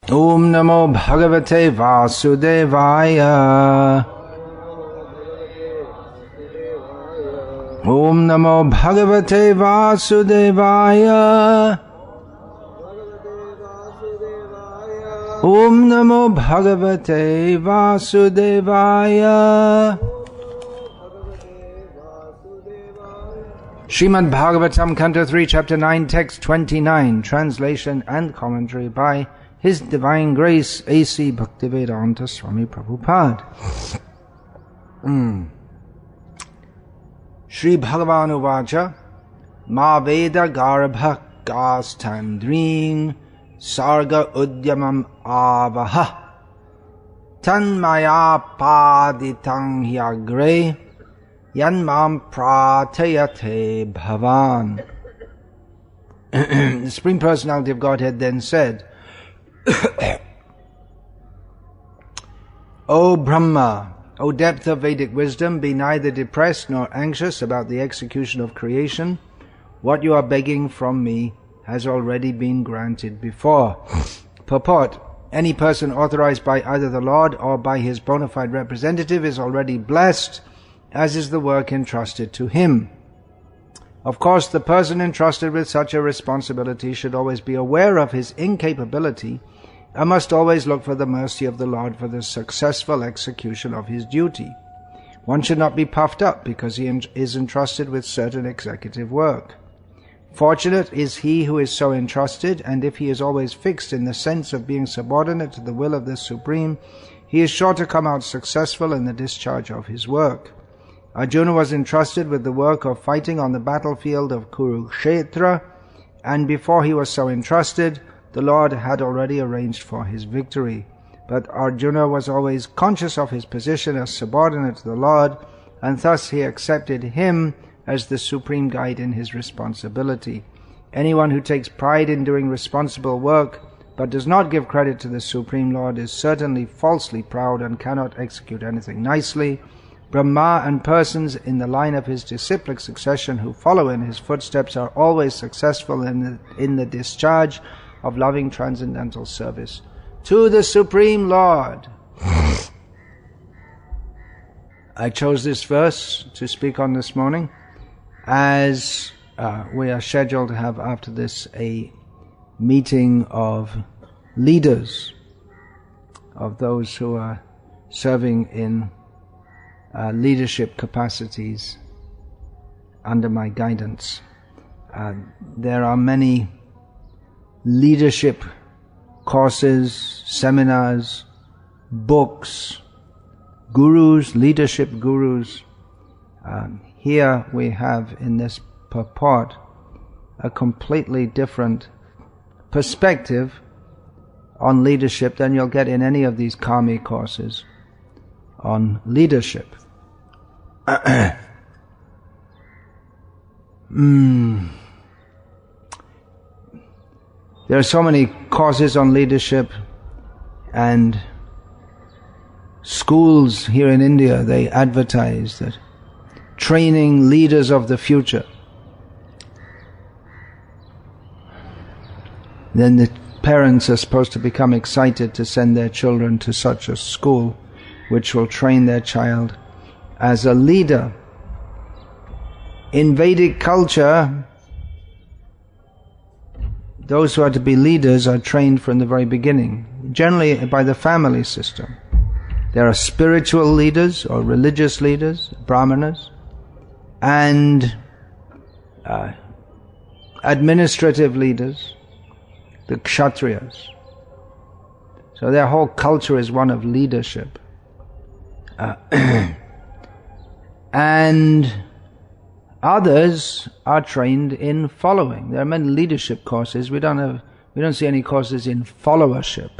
Om Namo Bhagavate Vasudevaya. Om Namo Bhagavate Vasudevaya. Om Namo Bhagavate Vasudevaya. Srimad Bhagavatam, Canto 3, Chapter 9, Text 29, Translation and Commentary by His Divine Grace A.C. Bhaktivedanta Swami Prabhupada. Shri Bhagavan Uvacha Ma Veda Garbha Gastandrin Sarga Udyamam Avaha Tanmaya Paditang Hyagre Yanmam Pratayate Bhavan. The Supreme Personality of Godhead then said, O Brahma, O depth of Vedic wisdom, be neither depressed nor anxious about the execution of creation. What you are begging from me has already been granted before. Purport: any person authorized by either the Lord or by his bona fide representative is already blessed, as is the work entrusted to him. Of course, the person entrusted with such a responsibility should always be aware of his incapability and must always look for the mercy of the Lord for the successful execution of his duty. One should not be puffed up because he is entrusted with certain executive work. Fortunate is he who is so entrusted, and if he is always fixed in the sense of being subordinate to the will of the Supreme, he is sure to come out successful in the discharge of his work. Arjuna was entrusted with the work of fighting on the battlefield of Kurukshetra, and before he was so entrusted, the Lord had already arranged for his victory. But Arjuna was always conscious of his position as subordinate to the Lord, and thus he accepted him as the supreme guide in his responsibility. Anyone who takes pride in doing responsible work, but does not give credit to the Supreme Lord, is certainly falsely proud and cannot execute anything nicely. Brahma and persons in the line of his disciplic succession who follow in his footsteps are always successful in the discharge of loving transcendental service to the Supreme Lord. I chose this verse to speak on this morning as we are scheduled to have after this a meeting of leaders, of those who are serving in leadership capacities under my guidance. There are many leadership courses, seminars, books, gurus, leadership gurus. Here we have in this purport a completely different perspective on leadership than you'll get in any of these karmi courses on leadership. There are so many courses on leadership, and schools here in India, they advertise that training leaders of the future. Then the parents are supposed to become excited to send their children to such a school which will train their child as a leader. In Vedic culture, those who are to be leaders are trained from the very beginning, generally by the family system. There are spiritual leaders or religious leaders, brahmanas, and administrative leaders, the kshatriyas. So their whole culture is one of leadership. And others are trained in following. There are many leadership courses. We don't see any courses in followership.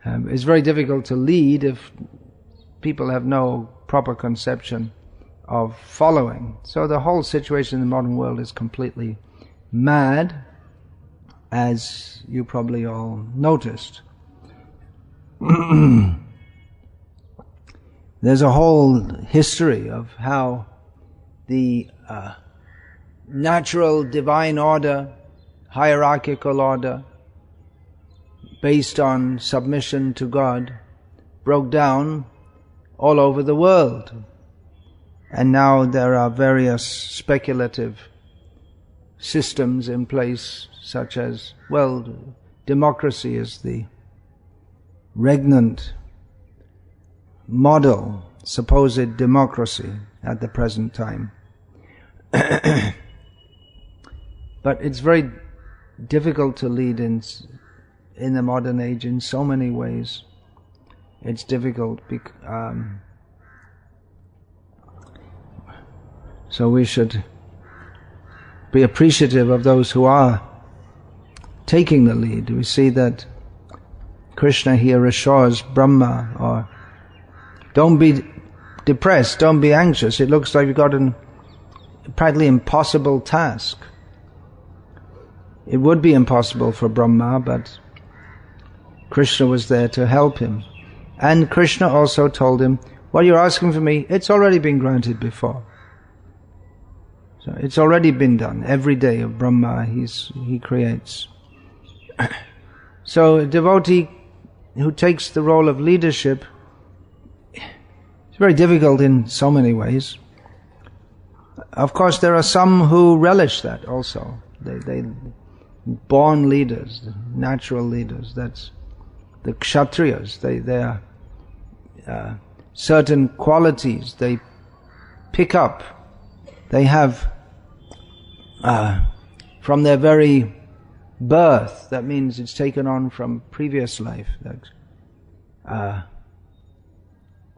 It's very difficult to lead if people have no proper conception of following. So the whole situation in the modern world is completely mad, as you probably all noticed. There's a whole history of how the natural divine order, hierarchical order, based on submission to God broke down all over the world. And now there are various speculative systems in place, such as, democracy is the regnant model, supposed democracy at the present time. But it's very difficult to lead in the modern age in so many ways. It's difficult. So we should be appreciative of those who are taking the lead. We see that Krishna here assures Brahma, or don't be depressed, don't be anxious. It looks like you've got a practically impossible task. It would be impossible for Brahma, but Krishna was there to help him. And Krishna also told him, what you're asking for me, it's already been granted before. So it's already been done. Every day of Brahma he creates. So a devotee who takes the role of leadership, it's very difficult in so many ways. Of course, there are some who relish that also. They born leaders, natural leaders. That's the Kshatriyas. They are certain qualities they pick up. They have from their very birth. That means it's taken on from previous life.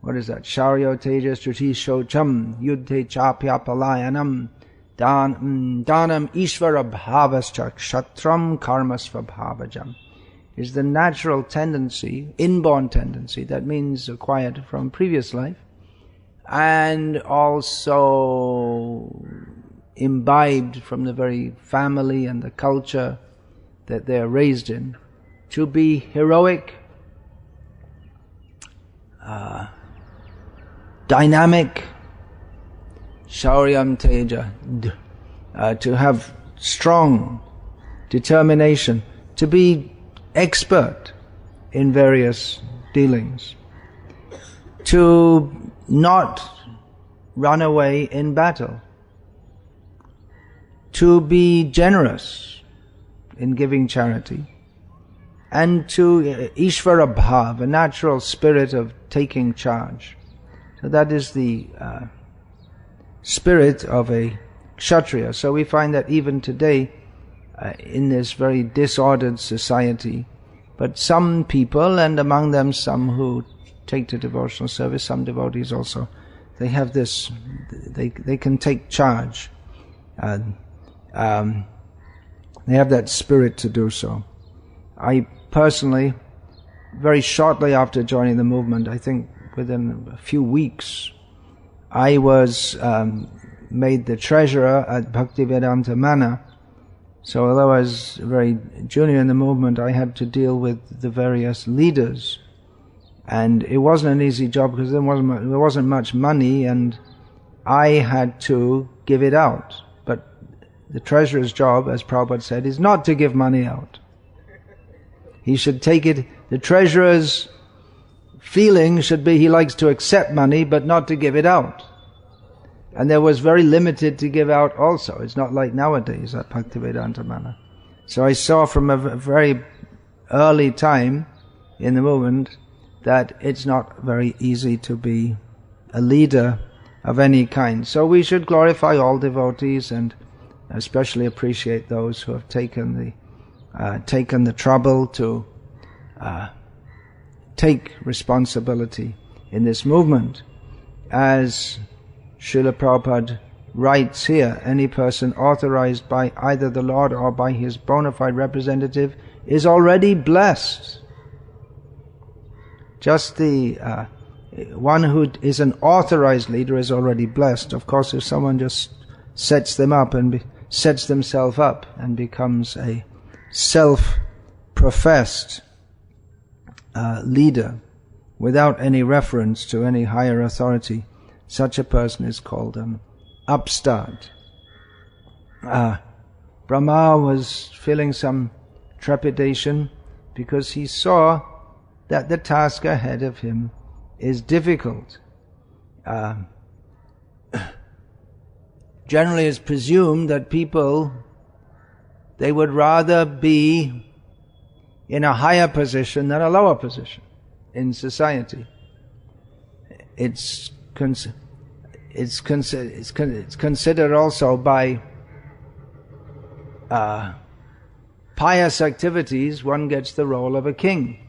What is that? Shaurya tejas truti shocham yudhe chapya palayanam danam ishvara bhavascha kshatram karmasva bhavajam. Is the natural tendency, inborn tendency, that means acquired from previous life, and also imbibed from the very family and the culture that they are raised in, to be heroic, dynamic, shauryam teja, to have strong determination, to be expert in various dealings, to not run away in battle, to be generous in giving charity, and to Ishvara Bhav, a natural spirit of taking charge. So that is the spirit of a Kshatriya. So we find that even today, in this very disordered society, but some people, and among them some who take to devotional service, some devotees also, they have this, they can take charge. They have that spirit to do so. I personally, very shortly after joining the movement, I think within a few weeks, I was made the treasurer at Bhaktivedanta Mana. So although I was very junior in the movement, I had to deal with the various leaders. And it wasn't an easy job because there wasn't much money, and I had to give it out. But the treasurer's job, as Prabhupada said, is not to give money out. He should take it. The treasurer's feeling should be he likes to accept money but not to give it out. And there was very limited to give out also. It's not like nowadays at Bhaktivedanta Mana. So I saw from a very early time in the movement that it's not very easy to be a leader of any kind. So we should glorify all devotees and especially appreciate those who have taken the trouble to take responsibility in this movement. As Srila Prabhupada writes here, any person authorized by either the Lord or by his bona fide representative is already blessed. Just the one who is an authorized leader is already blessed. Of course, if someone just sets them up and sets themselves up and becomes a self-professed leader without any reference to any higher authority, such a person is called an upstart. Brahma was feeling some trepidation because he saw that the task ahead of him is difficult. Generally it's presumed that people, they would rather be in a higher position than a lower position in society. It's considered also by pious activities, one gets the role of a king.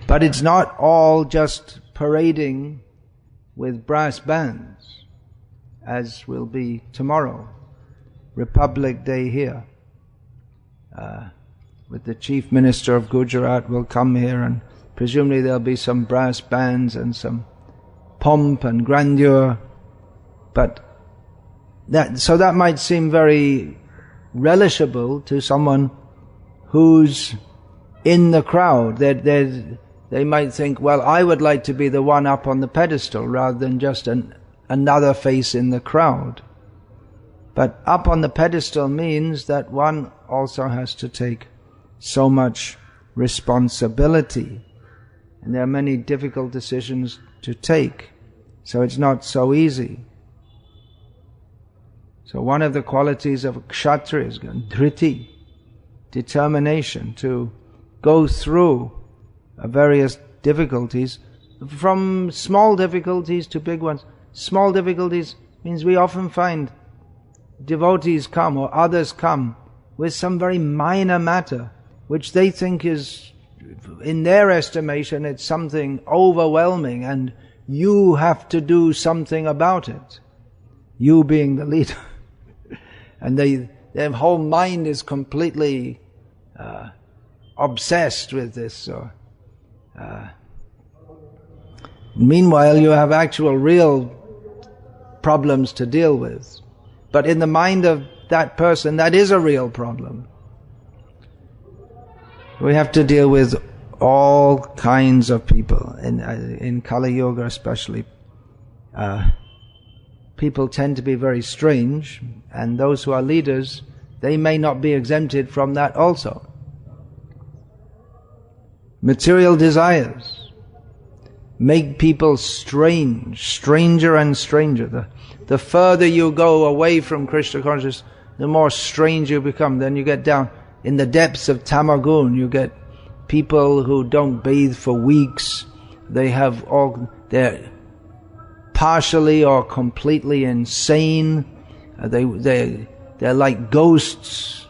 But it's not all just parading with brass bands, as will be tomorrow, Republic Day here. With the Chief Minister of Gujarat will come here, and presumably there'll be some brass bands and some pomp and grandeur. But that might seem very relishable to someone who's in the crowd. They might think, well, I would like to be the one up on the pedestal rather than just another face in the crowd. But up on the pedestal means that one also has to take so much responsibility. And there are many difficult decisions to take. So it's not so easy. So one of the qualities of a kshatriya is dhriti, determination to go through various difficulties, from small difficulties to big ones. Small difficulties means we often find devotees come or others come with some very minor matter which they think is, in their estimation, it's something overwhelming and you have to do something about it. You being the leader. And their whole mind is completely obsessed with this. Meanwhile, you have actual real problems to deal with. But in the mind of that person, that is a real problem. We have to deal with all kinds of people. In Kali Yuga especially, people tend to be very strange, and those who are leaders, they may not be exempted from that also. Material desires make people strange, stranger and stranger. The further you go away from Krishna consciousness, the more strange you become. Then you get down in the depths of tamagun. You get people who don't bathe for weeks. They're partially or completely insane. They're like ghosts.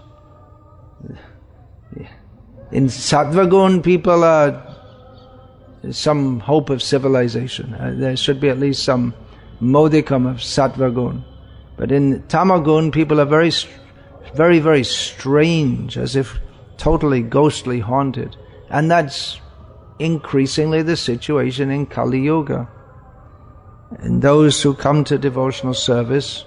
In Sattvagun, people are some hope of civilization. There should be at least some modicum of Sattvagun. But in Tamagun, people are very, very, very strange, as if totally ghostly haunted. And that's increasingly the situation in Kali Yuga. And those who come to devotional service,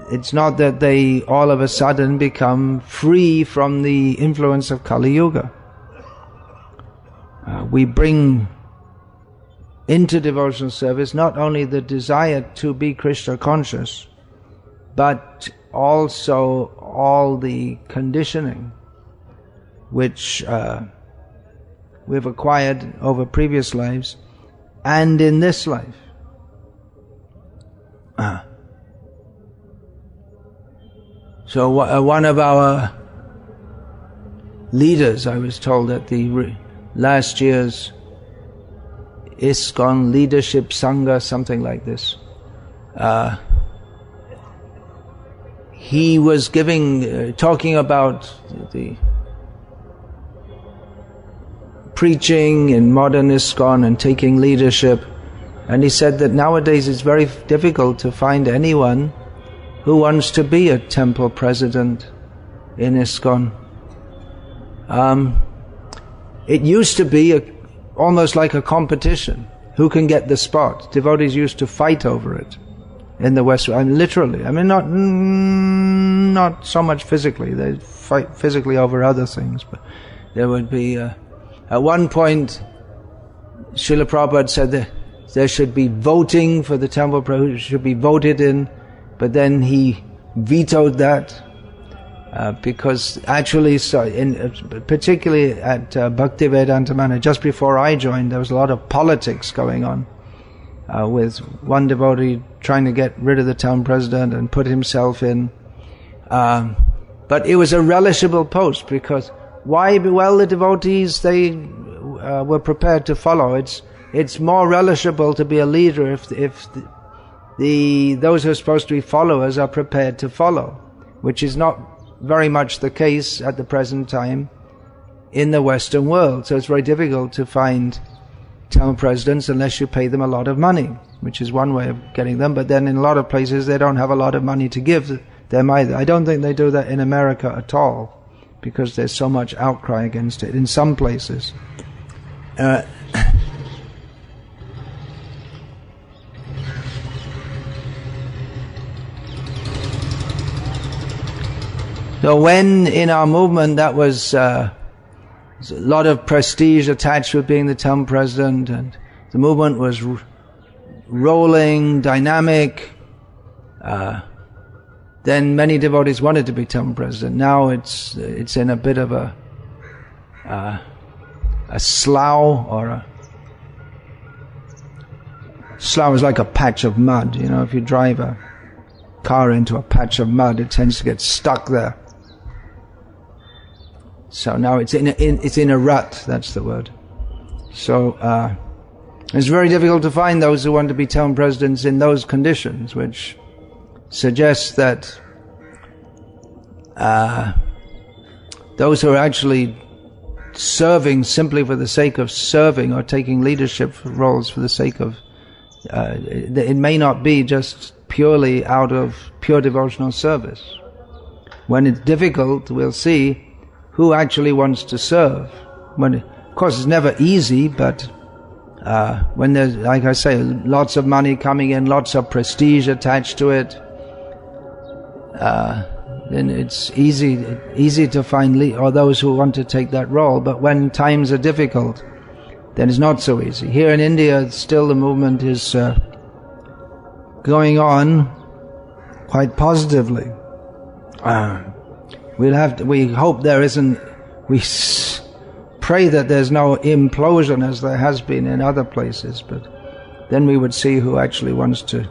it's not that they all of a sudden become free from the influence of Kali Yuga. We bring into devotional service not only the desire to be Krishna conscious, but also all the conditioning which we've acquired over previous lives and in this life. So one of our leaders, I was told at the last year's ISKCON Leadership Sangha, something like this, he was talking about the preaching in modern ISKCON and taking leadership, and he said that nowadays it's very difficult to find anyone who wants to be a temple president in ISKCON. It used to be almost like a competition. Who can get the spot? Devotees used to fight over it in the West. Literally. Not so much physically. They'd fight physically over other things. But there would be... at one point, Srila Prabhupada said that there should be voting for the temple president, should be voted in, but then he vetoed that. because actually, particularly at Bhakti-Vedanta Manor, just before I joined, there was a lot of politics going on, with one devotee trying to get rid of the town president and put himself in. But it was a relishable post, because why? Well, the devotees, they were prepared to follow. It's more relishable to be a leader if those who are supposed to be followers are prepared to follow, which is not very much the case at the present time in the Western world. So it's very difficult to find town presidents unless you pay them a lot of money, which is one way of getting them. But then in a lot of places they don't have a lot of money to give them either. I don't think they do that in America at all, because there's so much outcry against it in some places. So when in our movement that was a lot of prestige attached with being the town president, and the movement was rolling, dynamic, then many devotees wanted to be town president. Now it's in a bit of a slough, or a slough is like a patch of mud. You know, if you drive a car into a patch of mud, it tends to get stuck there. So now it's in a rut, that's the word. So it's very difficult to find those who want to be town presidents in those conditions, which suggests that those who are actually serving simply for the sake of serving, or taking leadership roles for the sake of, it may not be just purely out of pure devotional service. When it's difficult, we'll see who actually wants to serve. Of course, it's never easy, but when there's, like I say, lots of money coming in, lots of prestige attached to it, then it's easy to find or those who want to take that role. But when times are difficult, then it's not so easy. Here in India, still the movement is going on quite positively. We hope there isn't, we pray that there's no implosion as there has been in other places, but then we would see who actually wants to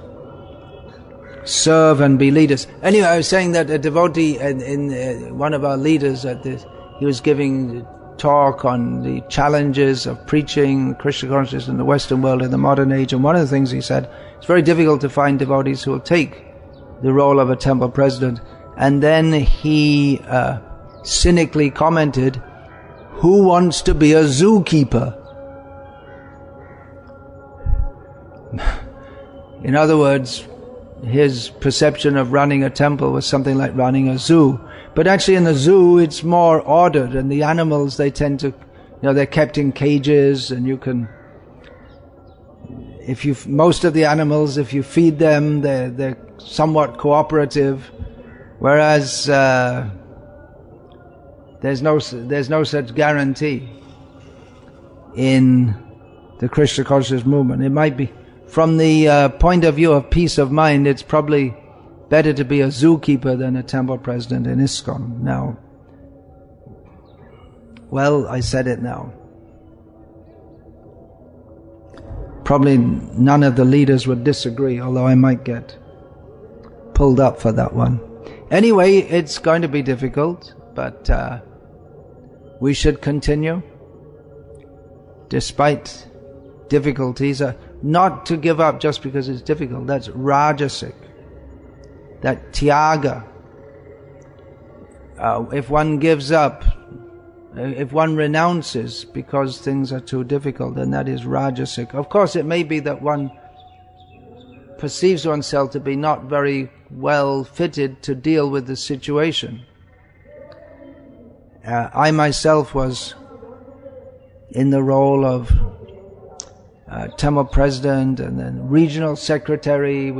serve and be leaders. Anyway, I was saying that a devotee, in one of our leaders at this, he was giving a talk on the challenges of preaching Krishna consciousness in the Western world in the modern age, and one of the things he said, it's very difficult to find devotees who will take the role of a temple president. And then he cynically commented, "Who wants to be a zookeeper?" In other words, his perception of running a temple was something like running a zoo. But actually in the zoo it's more ordered, and the animals, they tend to, they're kept in cages, and you can, most of the animals, if you feed them, they're somewhat cooperative. Whereas there's no such guarantee in the Krishna consciousness movement. It might be, from the point of view of peace of mind, it's probably better to be a zookeeper than a temple president in ISKCON. Now, well, I said it now. Probably none of the leaders would disagree, although I might get pulled up for that one. Anyway, it's going to be difficult, but we should continue despite difficulties. Not to give up just because it's difficult. That's rajasic. That tyaga. If one gives up, if one renounces because things are too difficult, then that is rajasic. Of course, it may be that one perceives oneself to be not very well fitted to deal with the situation. I myself was in the role of temple president and then regional secretary.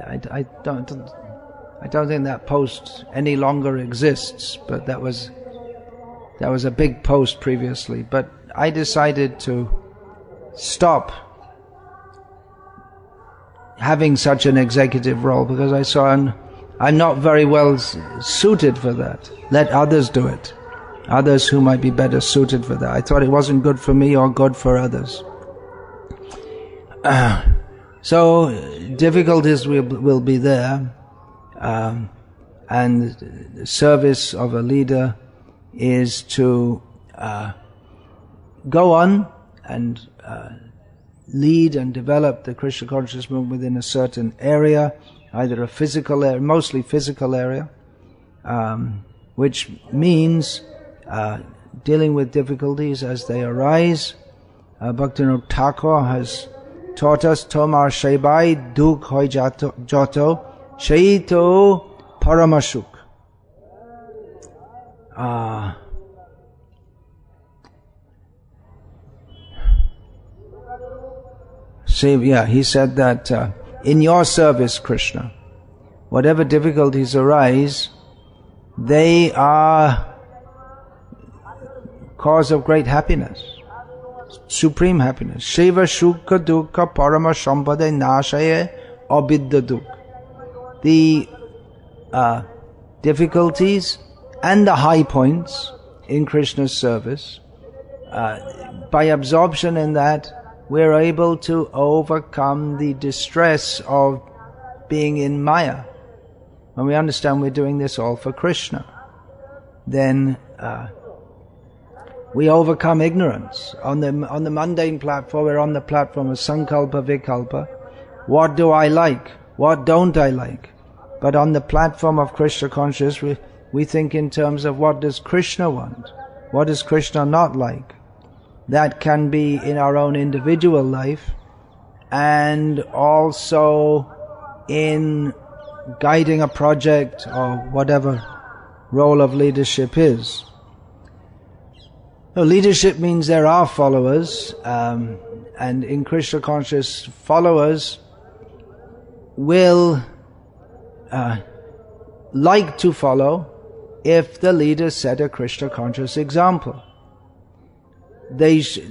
I don't think that post any longer exists, but that was a big post previously. But I decided to stop having such an executive role because I saw I'm not very well suited for that. Let others do it. Others who might be better suited for that. I thought it wasn't good for me or good for others. So difficulties will be there, and the service of a leader is to go on and lead and develop the Krishna consciousness movement within a certain area, either a physical area, mostly physical area, which means dealing with difficulties as they arise. Bhaktivinoda Thakur has taught us, Tomar Shebai Duk Hoi Jato Sheito Paramashuk. He said that in your service, Krishna, whatever difficulties arise, they are cause of great happiness, supreme happiness. Shiva Shukha Dukkha Parama Sampade Nashaye Abidda Duk. The difficulties and the high points in Krishna's service, by absorption in that, we're able to overcome the distress of being in Maya. When we understand we're doing this all for Krishna, then we overcome ignorance. On the mundane platform, we're on the platform of Sankalpa Vikalpa. What do I like? What don't I like? But on the platform of Krishna consciousness, we think in terms of what does Krishna want? What does Krishna not like? That can be in our own individual life, and also in guiding a project or whatever role of leadership is. Leadership means there are followers, and in Krishna conscious, followers will like to follow if the leader set a Krishna conscious example.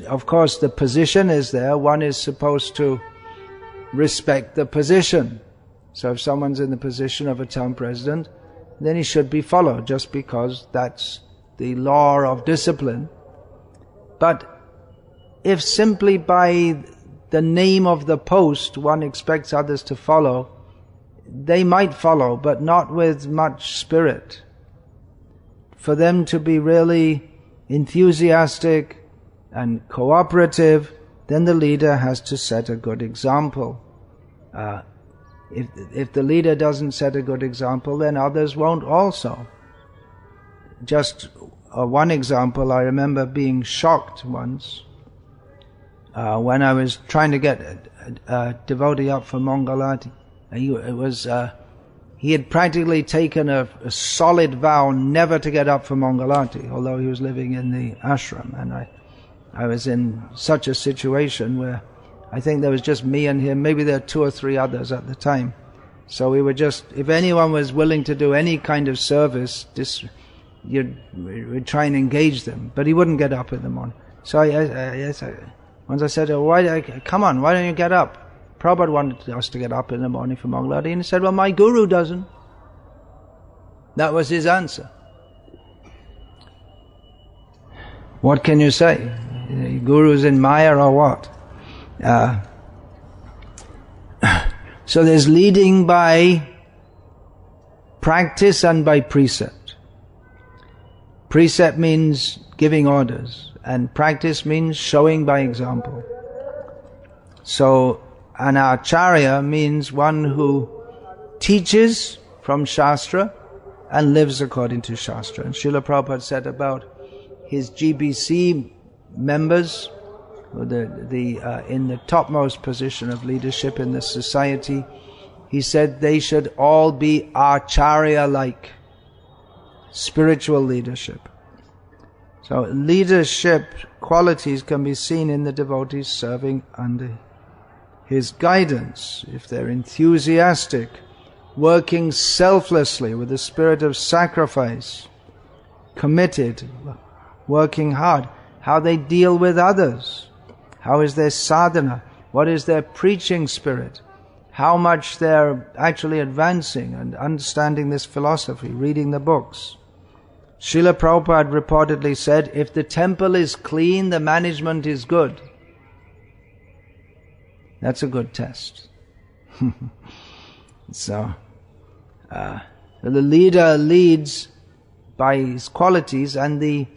Of course, the position is there. One is supposed to respect the position. So if someone's in the position of a town president, then he should be followed, just because that's the law of discipline. But if simply by the name of the post one expects others to follow, they might follow, but not with much spirit. For them to be really enthusiastic and cooperative, then the leader has to set a good example. If the leader doesn't set a good example, then others won't also. Just one example, I remember being shocked once when I was trying to get a devotee up for Mangalati. He had practically taken a solid vow never to get up for Mangalati, although he was living in the ashram, and I was in such a situation where I think there was just me and him, maybe there were 2 or 3 others at the time. So we were just, if anyone was willing to do any kind of service, we'd try and engage them. But he wouldn't get up in the morning. So once I said, come on, why don't you get up? Prabhupada wanted us to get up in the morning for Mangalati, and he said, well, my guru doesn't. That was his answer. What can you say? Guru's in Maya or what? So there's leading by practice and by precept. Precept means giving orders, and practice means showing by example. So an acharya means one who teaches from Shastra and lives according to Shastra. And Srila Prabhupada said about his GBC members, in the topmost position of leadership in the society, he said they should all be acharya-like, spiritual leadership. So leadership qualities can be seen in the devotees serving under his guidance. If they're enthusiastic, working selflessly with a spirit of sacrifice, committed, working hard, how they deal with others, how is their sadhana, what is their preaching spirit, how much they're actually advancing and understanding this philosophy, reading the books. Srila Prabhupada reportedly said, if the temple is clean, the management is good. That's a good test. So, the leader leads by his qualities, and the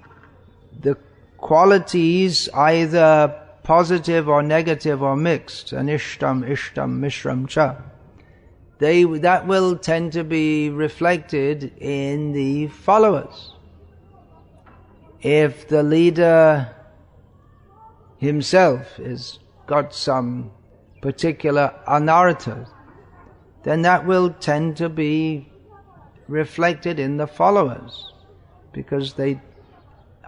qualities either positive or negative or mixed, anishtam, ishtam, mishram cha, that will tend to be reflected in the followers. If the leader himself has got some particular anartha, then that will tend to be reflected in the followers, because they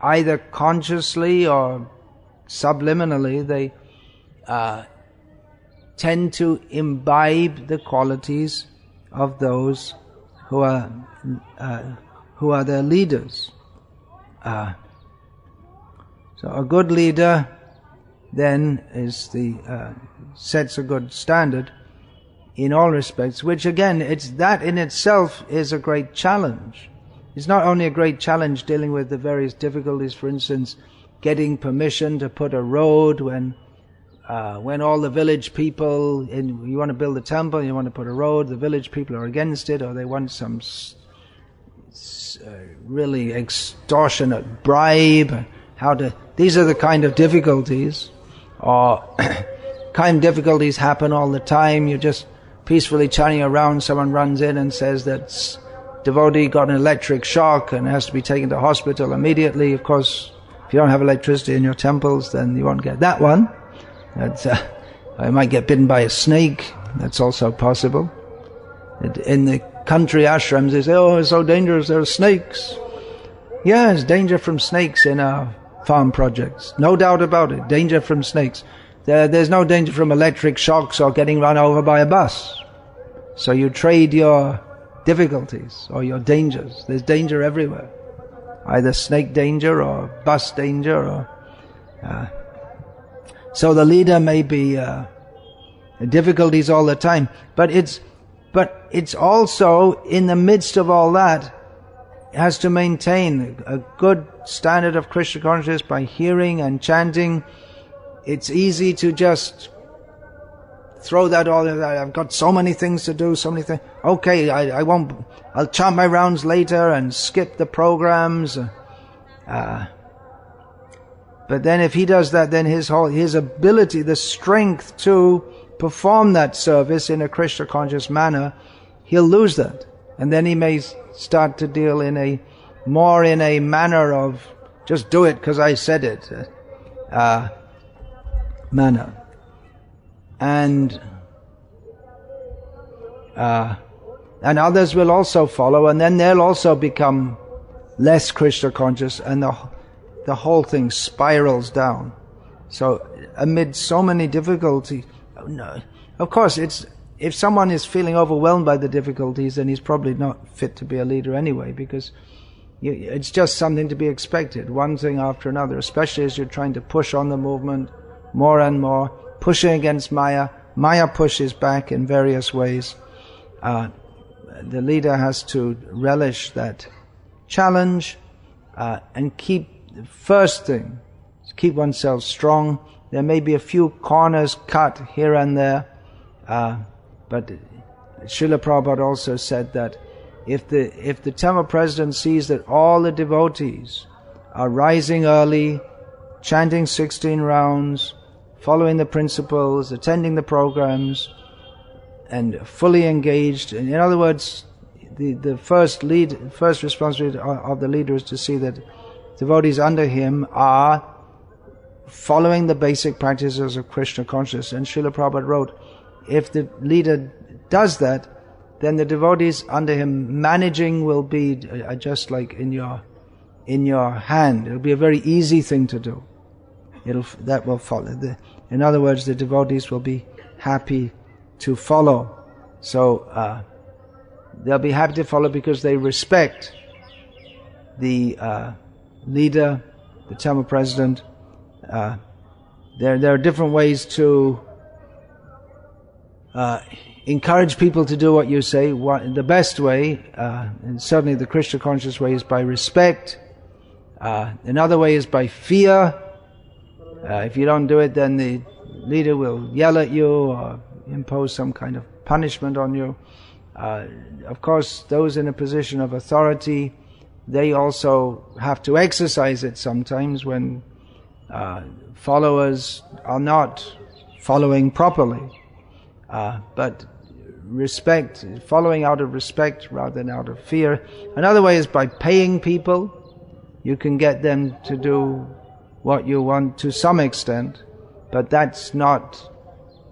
either consciously or subliminally they tend to imbibe the qualities of those who are their leaders. So a good leader then sets a good standard in all respects, which again, that in itself is a great challenge. It's not only a great challenge dealing with the various difficulties, for instance, getting permission to put a road when all the village people, you want to build a temple, you want to put a road, the village people are against it, or they want some really extortionate bribe. These are the kind of difficulties, or kind of difficulties happen all the time. You're just peacefully chatting around, someone runs in and says that devotee got an electric shock and has to be taken to hospital immediately. Of course, if you don't have electricity in your temples, then you won't get that one. I might get bitten by a snake. That's also possible. In the country ashrams, they say, oh, it's so dangerous, there are snakes. Yeah, there's danger from snakes in our farm projects. No doubt about it, danger from snakes. There's no danger from electric shocks or getting run over by a bus. So you trade your difficulties or your dangers. There's danger everywhere. Either snake danger or bus danger. So the leader may be difficulties all the time. But it's also, in the midst of all that, has to maintain a good standard of Krishna consciousness by hearing and chanting. It's easy to just throw that all. I've got so many things to do, so many things. Okay, I won't. I'll chant my rounds later and skip the programs. But then, if he does that, then his ability, the strength to perform that service in a Krishna conscious manner, he'll lose that, and then he may start to deal in a manner of just do it because I said it manner. And others will also follow, and then they'll also become less Krishna conscious, and the whole thing spirals down. So amid so many difficulties, of course, if someone is feeling overwhelmed by the difficulties, then he's probably not fit to be a leader anyway, because it's just something to be expected, one thing after another, especially as you're trying to push on the movement more and more, pushing against Maya. Maya pushes back in various ways. The leader has to relish that challenge and keep oneself strong. There may be a few corners cut here and there, but Srila Prabhupada also said that if the temple president sees that all the devotees are rising early, chanting 16 rounds, following the principles, attending the programs, and fully engaged. In other words, the first responsibility of the leader is to see that devotees under him are following the basic practices of Krishna consciousness. And Srila Prabhupada wrote, if the leader does that, then the devotees under him managing will be just like in your hand. It'll be a very easy thing to do. That will follow. In other words, the devotees will be happy to follow. So they'll be happy to follow because they respect the leader, the temple president. There are different ways to encourage people to do what you say. The best way, and certainly the Krishna conscious way, is by respect. Another way is by fear. If you don't do it, then the leader will yell at you or impose some kind of punishment on you. Of course, those in a position of authority, they also have to exercise it sometimes when followers are not following properly. But respect, following out of respect rather than out of fear. Another way is by paying people. You can get them to do what you want to some extent, but that's not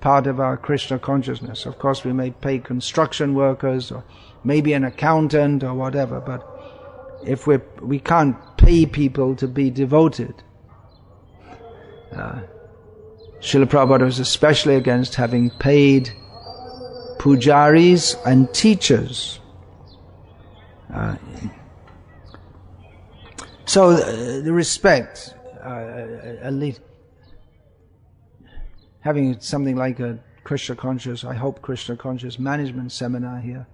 part of our Krishna consciousness. Of course, we may pay construction workers or maybe an accountant or whatever, but if we can't pay people to be devoted. Srila Prabhupada was especially against having paid pujaris and teachers. So the respect, at least having something like a Krishna conscious, I hope Krishna conscious management seminar here,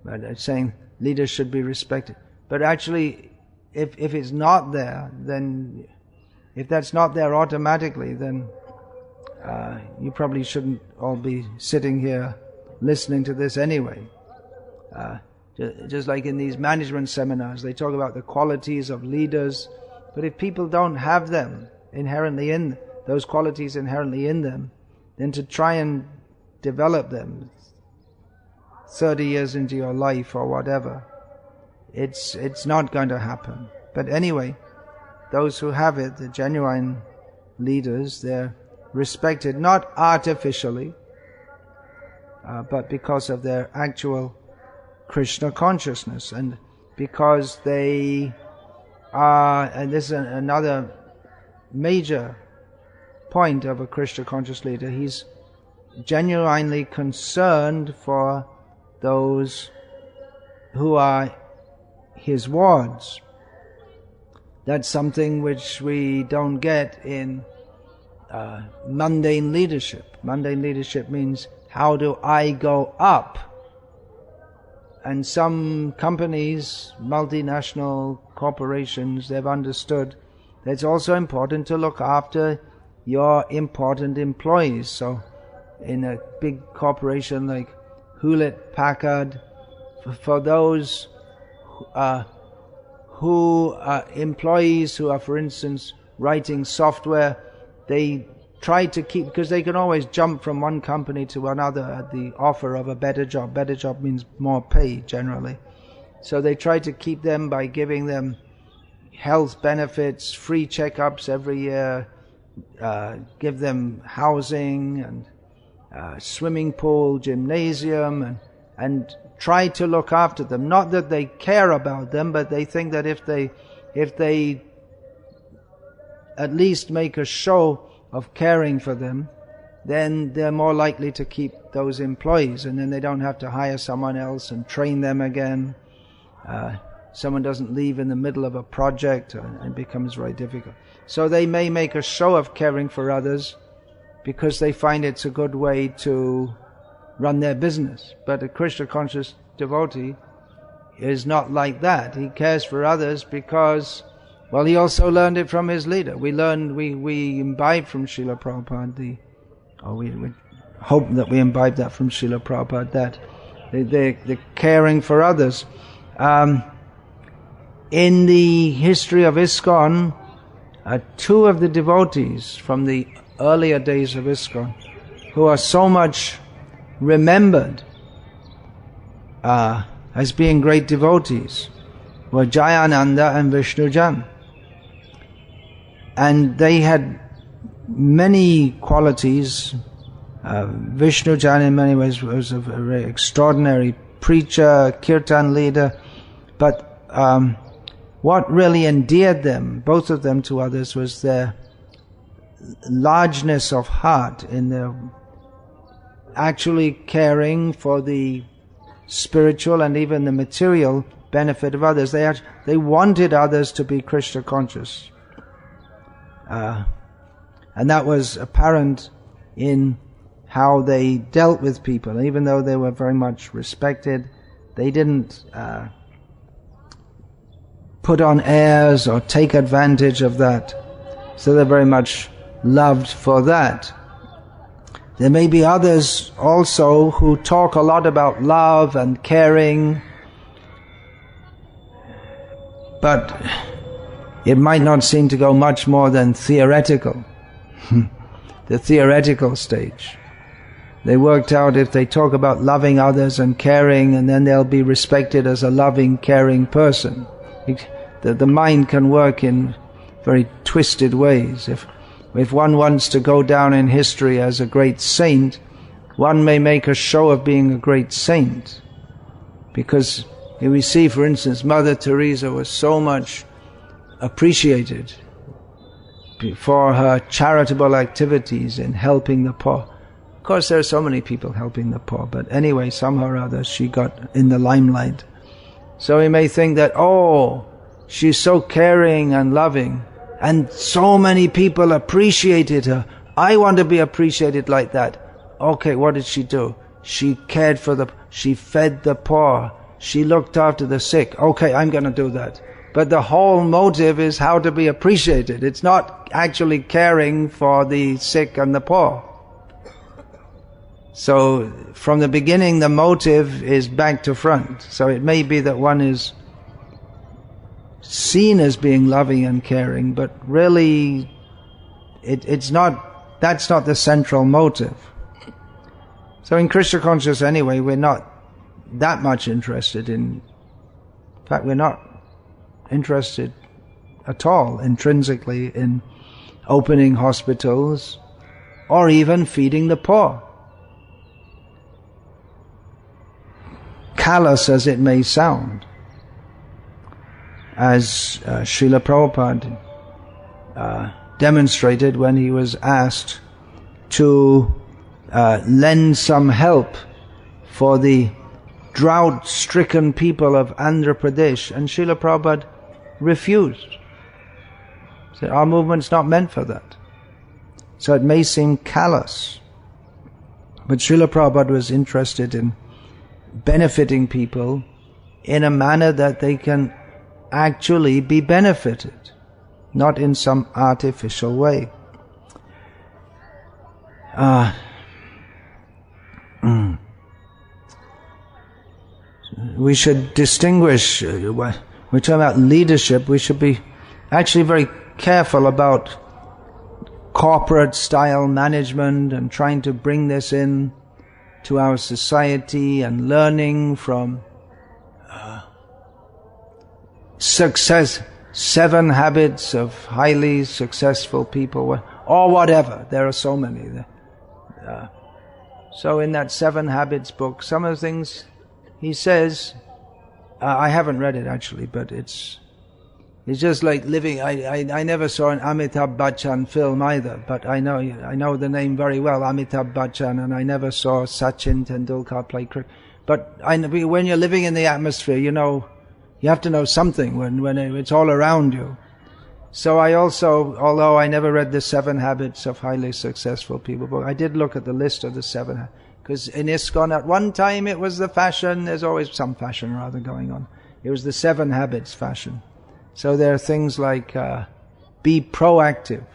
but saying leaders should be respected. But actually, if it's not there, then if that's not there automatically, then you probably shouldn't all be sitting here listening to this anyway. Just like in these management seminars, they talk about the qualities of leaders, but if people don't have them inherently in those qualities inherently in them, then to try and develop them 30 years into your life or whatever, it's not going to happen. But anyway, those who have it, the genuine leaders, they're respected not artificially, but because of their actual Krishna consciousness, and because they are, and this is another major point of a Krishna conscious leader, he's genuinely concerned for those who are his wards. That's something which we don't get in mundane leadership. Mundane leadership means, how do I go up? And some companies, multinational corporations, they've understood that it's also important to look after your important employees. So in a big corporation like Hewlett-Packard, for those employees who are, for instance, writing software, they try to keep, because they can always jump from one company to another at the offer of a better job. Better job means more pay generally. So they try to keep them by giving them health benefits, free checkups every year, give them housing and swimming pool, gymnasium, and try to look after them. Not that they care about them, but they think that if they at least make a show of caring for them, then they're more likely to keep those employees, and then they don't have to hire someone else and train them again. Someone doesn't leave in the middle of a project, and it becomes very difficult. So they may make a show of caring for others because they find it's a good way to run their business. But a Krishna conscious devotee is not like that. He cares for others because, well, he also learned it from his leader. We imbibed from Srila Prabhupada we hope that we imbibed that from Srila Prabhupada, that the caring for others. In the history of ISKCON, two of the devotees from the earlier days of ISKCON, who are so much remembered as being great devotees, were Jayananda and Vishnujan. And they had many qualities. Vishnujan in many ways was a very extraordinary preacher, kirtan leader, but what really endeared them, both of them, to others was their largeness of heart in their actually caring for the spiritual and even the material benefit of others. They wanted others to be Krishna conscious. And that was apparent in how they dealt with people. Even though they were very much respected, they didn't put on airs or take advantage of that. So they're very much loved for that. There may be others also who talk a lot about love and caring, but it might not seem to go much more than theoretical. The theoretical stage. They worked out if they talk about loving others and caring, and then they'll be respected as a loving, caring person. The mind can work in very twisted ways. If one wants to go down in history as a great saint, one may make a show of being a great saint. Because here we see, for instance, Mother Teresa was so much appreciated for her charitable activities in helping the poor. Of course, there are so many people helping the poor, but anyway, somehow or other she got in the limelight. So we may think that, oh, she's so caring and loving, and so many people appreciated her. I want to be appreciated like that. Okay, what did she do? She cared for she fed the poor. She looked after the sick. Okay, I'm going to do that. But the whole motive is how to be appreciated. It's not actually caring for the sick and the poor. So from the beginning, the motive is back to front. So it may be that one is seen as being loving and caring, but really that's not the central motive. So in Krishna consciousness anyway, we're not that much interested in fact, we're not interested at all intrinsically in opening hospitals or even feeding the poor. Callous as it may sound, as Srila Prabhupada demonstrated when he was asked to lend some help for the drought-stricken people of Andhra Pradesh, and Srila Prabhupada refused. He said, our movement's not meant for that. So it may seem callous, but Srila Prabhupada was interested in benefiting people in a manner that they can actually be benefited, not in some artificial way. We should distinguish, we're talking about leadership, we should be actually very careful about corporate style management and trying to bring this in to our society and learning from success, 7 habits of highly successful people, or whatever. There are so many. So in that 7 habits book, some of the things he says, I haven't read it actually, but it's just like living. I never saw an Amitabh Bachchan film either, but I know the name very well, Amitabh Bachchan, and I never saw Sachin Tendulkar play cricket. But when you're living in the atmosphere, you have to know something when it's all around you. So I also, although I never read the 7 Habits of Highly Successful People book, I did look at the list of the 7. Because in ISKCON at one time it was the fashion, there's always some fashion or other going on. It was the 7 Habits fashion. So there are things like be proactive,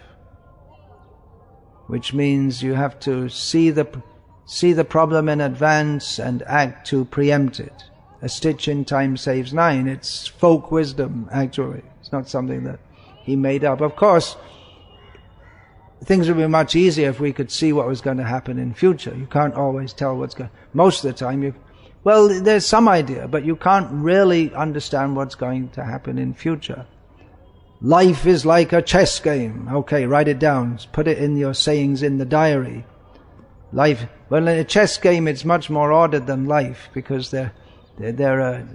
which means you have to see the problem in advance and act to preempt it. A stitch in time saves 9. It's folk wisdom, actually. It's not something that he made up. Of course, things would be much easier if we could see what was going to happen in future. You can't always tell what's going. Most of the time, there's some idea, but you can't really understand what's going to happen in future. Life is like a chess game. Okay, write it down. Put it in your sayings in the diary. Life. Well, in a chess game, it's much more ordered than life because there are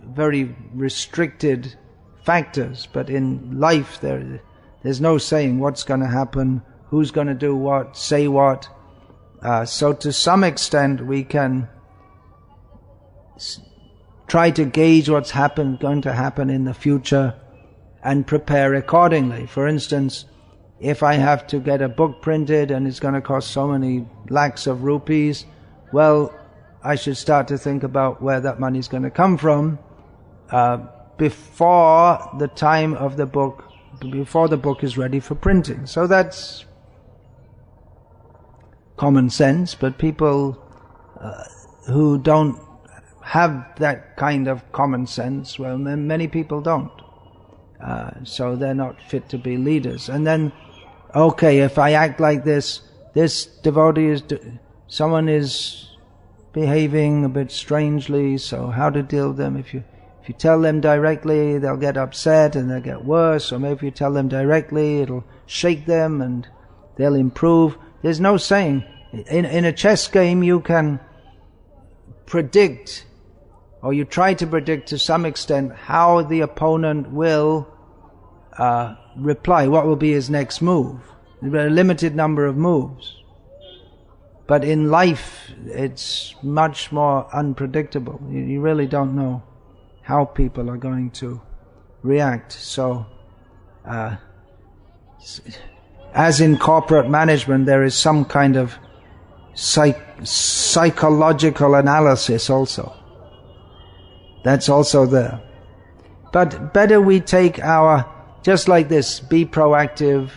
very restricted factors. But in life, there's no saying what's going to happen, who's going to do what, say what. So to some extent, we can try to gauge what's going to happen in the future and prepare accordingly. For instance, if I have to get a book printed and it's going to cost so many lakhs of rupees, well, I should start to think about where that money is going to come from before the time of the book, before the book is ready for printing. So that's common sense, but people who don't have that kind of common sense, well, many people don't. So they're not fit to be leaders. And then, okay, if I act like this devotee someone is behaving a bit strangely, so how to deal with them? If you tell them directly, they'll get upset and they'll get worse, or maybe if you tell them directly, it'll shake them and they'll improve. There's no saying. In a chess game, you can predict, or you try to predict to some extent, how the opponent will reply, what will be his next move. There are a limited number of moves. But in life, it's much more unpredictable. You really don't know how people are going to react. So, as in corporate management, there is some kind of psychological analysis also. That's also there. But better we take just like this, be proactive.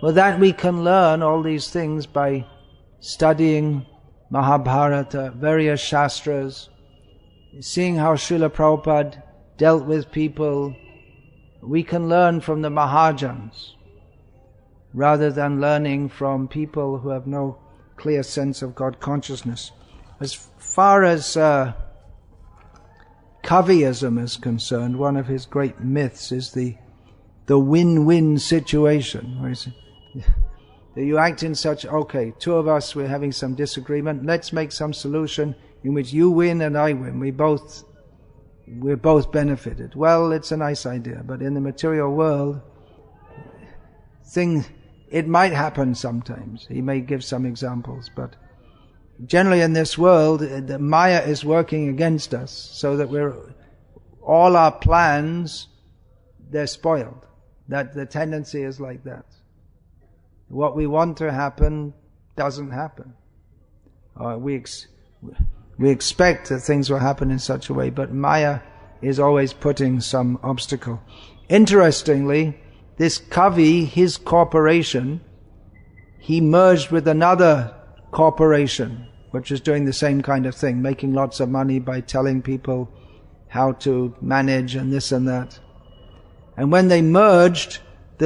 Well, that we can learn all these things by studying Mahabharata, various Shastras, seeing how Srila Prabhupada dealt with people. We can learn from the Mahajans, rather than learning from people who have no clear sense of God consciousness. As far as Kaviism is concerned, one of his great myths is the win-win situation, where you act in such, okay, two of us, we're having some disagreement, let's make some solution in which you win and I win. We're both benefited. Well, it's a nice idea, but in the material world, it might happen sometimes. He may give some examples, but generally in this world, the Maya is working against us, so that all our plans, they're spoiled. That the tendency is like that. What we want to happen doesn't happen. We expect that things will happen in such a way, but Maya is always putting some obstacle. Interestingly, this Kavi, his corporation, he merged with another corporation which is doing the same kind of thing, making lots of money by telling people how to manage and this and that. And when they merged,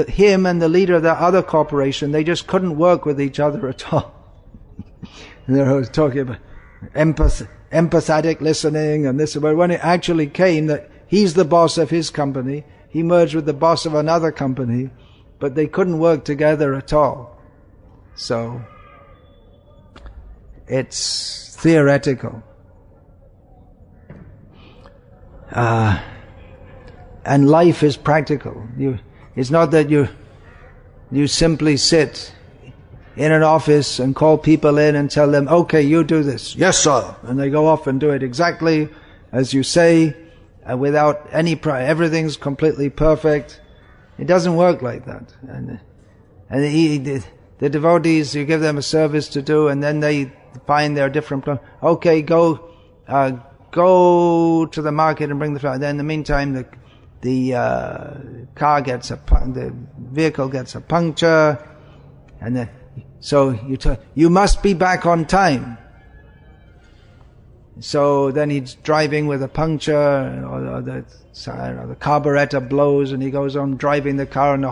him and the leader of the other corporation, they just couldn't work with each other at all. And they were talking about empathetic listening and this, but when it actually came that he's the boss of his company, he merged with the boss of another company, but they couldn't work together at all. So, it's theoretical. And life is practical. It's not that you simply sit in an office and call people in and tell them, okay, you do this. Yes, sir. And they go off and do it exactly as you say, without any everything's completely perfect. It doesn't work like that. And the devotees, you give them a service to do, and then they find their different plans. Okay, go to the market and bring the flour. Then in the meantime, the vehicle gets a puncture, and then so you must be back on time. So then he's driving with a puncture, or the carburetor blows, and he goes on driving the car, and the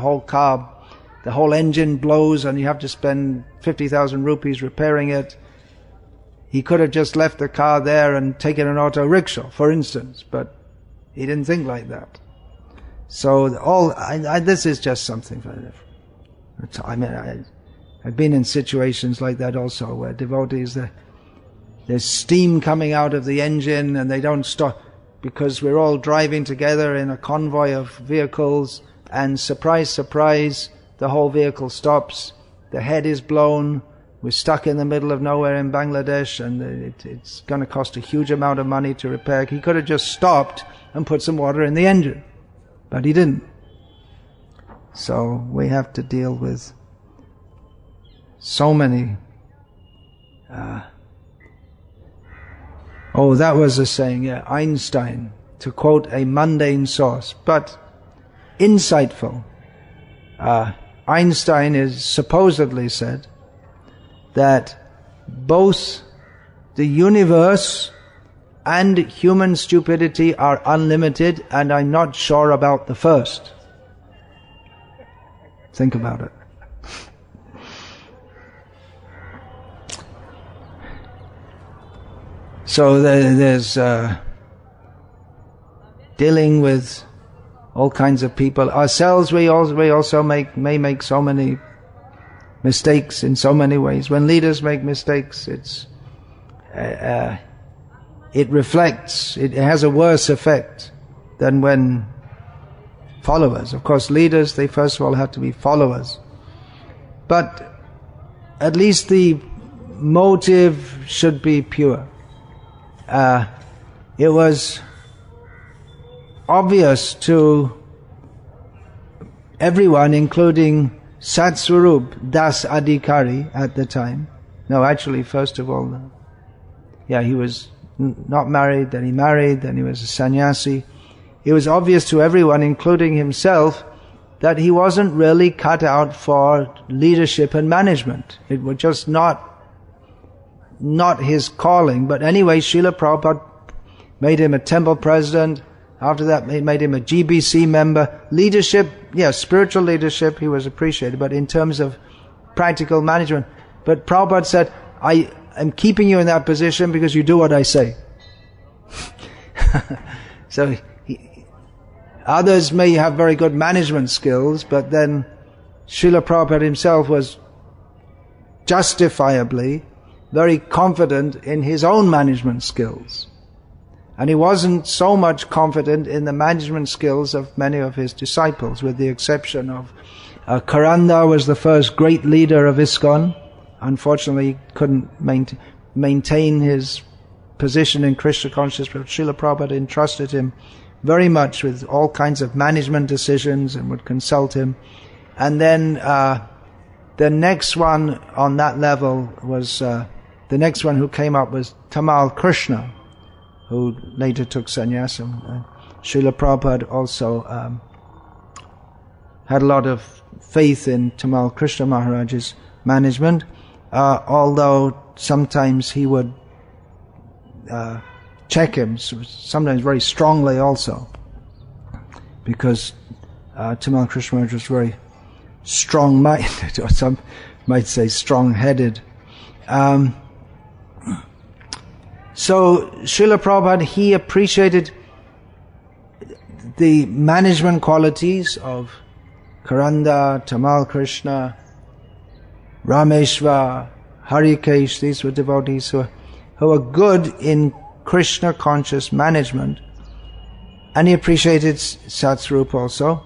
whole engine blows, and you have to spend 50,000 rupees repairing it. He could have just left the car there and taken an auto rickshaw, for instance, but he didn't think like that. So this is just something very different. I mean, I've been in situations like that also, where devotees, there's steam coming out of the engine and they don't stop, because we're all driving together in a convoy of vehicles, and surprise, surprise, the whole vehicle stops, the head is blown, we're stuck in the middle of nowhere in Bangladesh, and it's going to cost a huge amount of money to repair. He could have just stopped and put some water in the engine, but he didn't. So we have to deal with so many. That was a saying, Einstein, to quote a mundane source, but insightful. Einstein is supposedly said that both the universe and human stupidity are unlimited, and I'm not sure about the first. Think about it. So there's dealing with all kinds of people. Ourselves, we also may make so many mistakes in so many ways. When leaders make mistakes, it reflects, it has a worse effect than when followers. Of course, leaders, they first of all have to be followers. But at least the motive should be pure. It was obvious to everyone, including Satswarup Das Adhikari at the time. No, actually, first of all, he was not married, then he married, then he was a sannyasi. It was obvious to everyone, including himself, that he wasn't really cut out for leadership and management. It was just not his calling. But anyway, Srila Prabhupada made him a temple president. After that, made him a GBC member. Leadership, spiritual leadership, he was appreciated, but in terms of practical management. But Prabhupada said, I am keeping you in that position because you do what I say. So others may have very good management skills, but then Srila Prabhupada himself was justifiably very confident in his own management skills. And he wasn't so much confident in the management skills of many of his disciples, with the exception of Krsna was the first great leader of ISKCON. Unfortunately, he couldn't maintain his position in Krishna consciousness, but Srila Prabhupada entrusted him very much with all kinds of management decisions and would consult him. And then the next one on that level was, the next one who came up was Tamal Krsna, who later took sannyasam. Srila Prabhupada also had a lot of faith in Tamal Krsna Maharaj's management, although sometimes he would check him, sometimes very strongly also, because Tamal Krsna Maharaj was very strong-minded, or some might say strong-headed. So Srila Prabhupada, he appreciated the management qualities of Krsna, Tamal Krsna, Rameshwar, Harikesh. These were devotees who were good in Krishna conscious management. And he appreciated Satswarup also,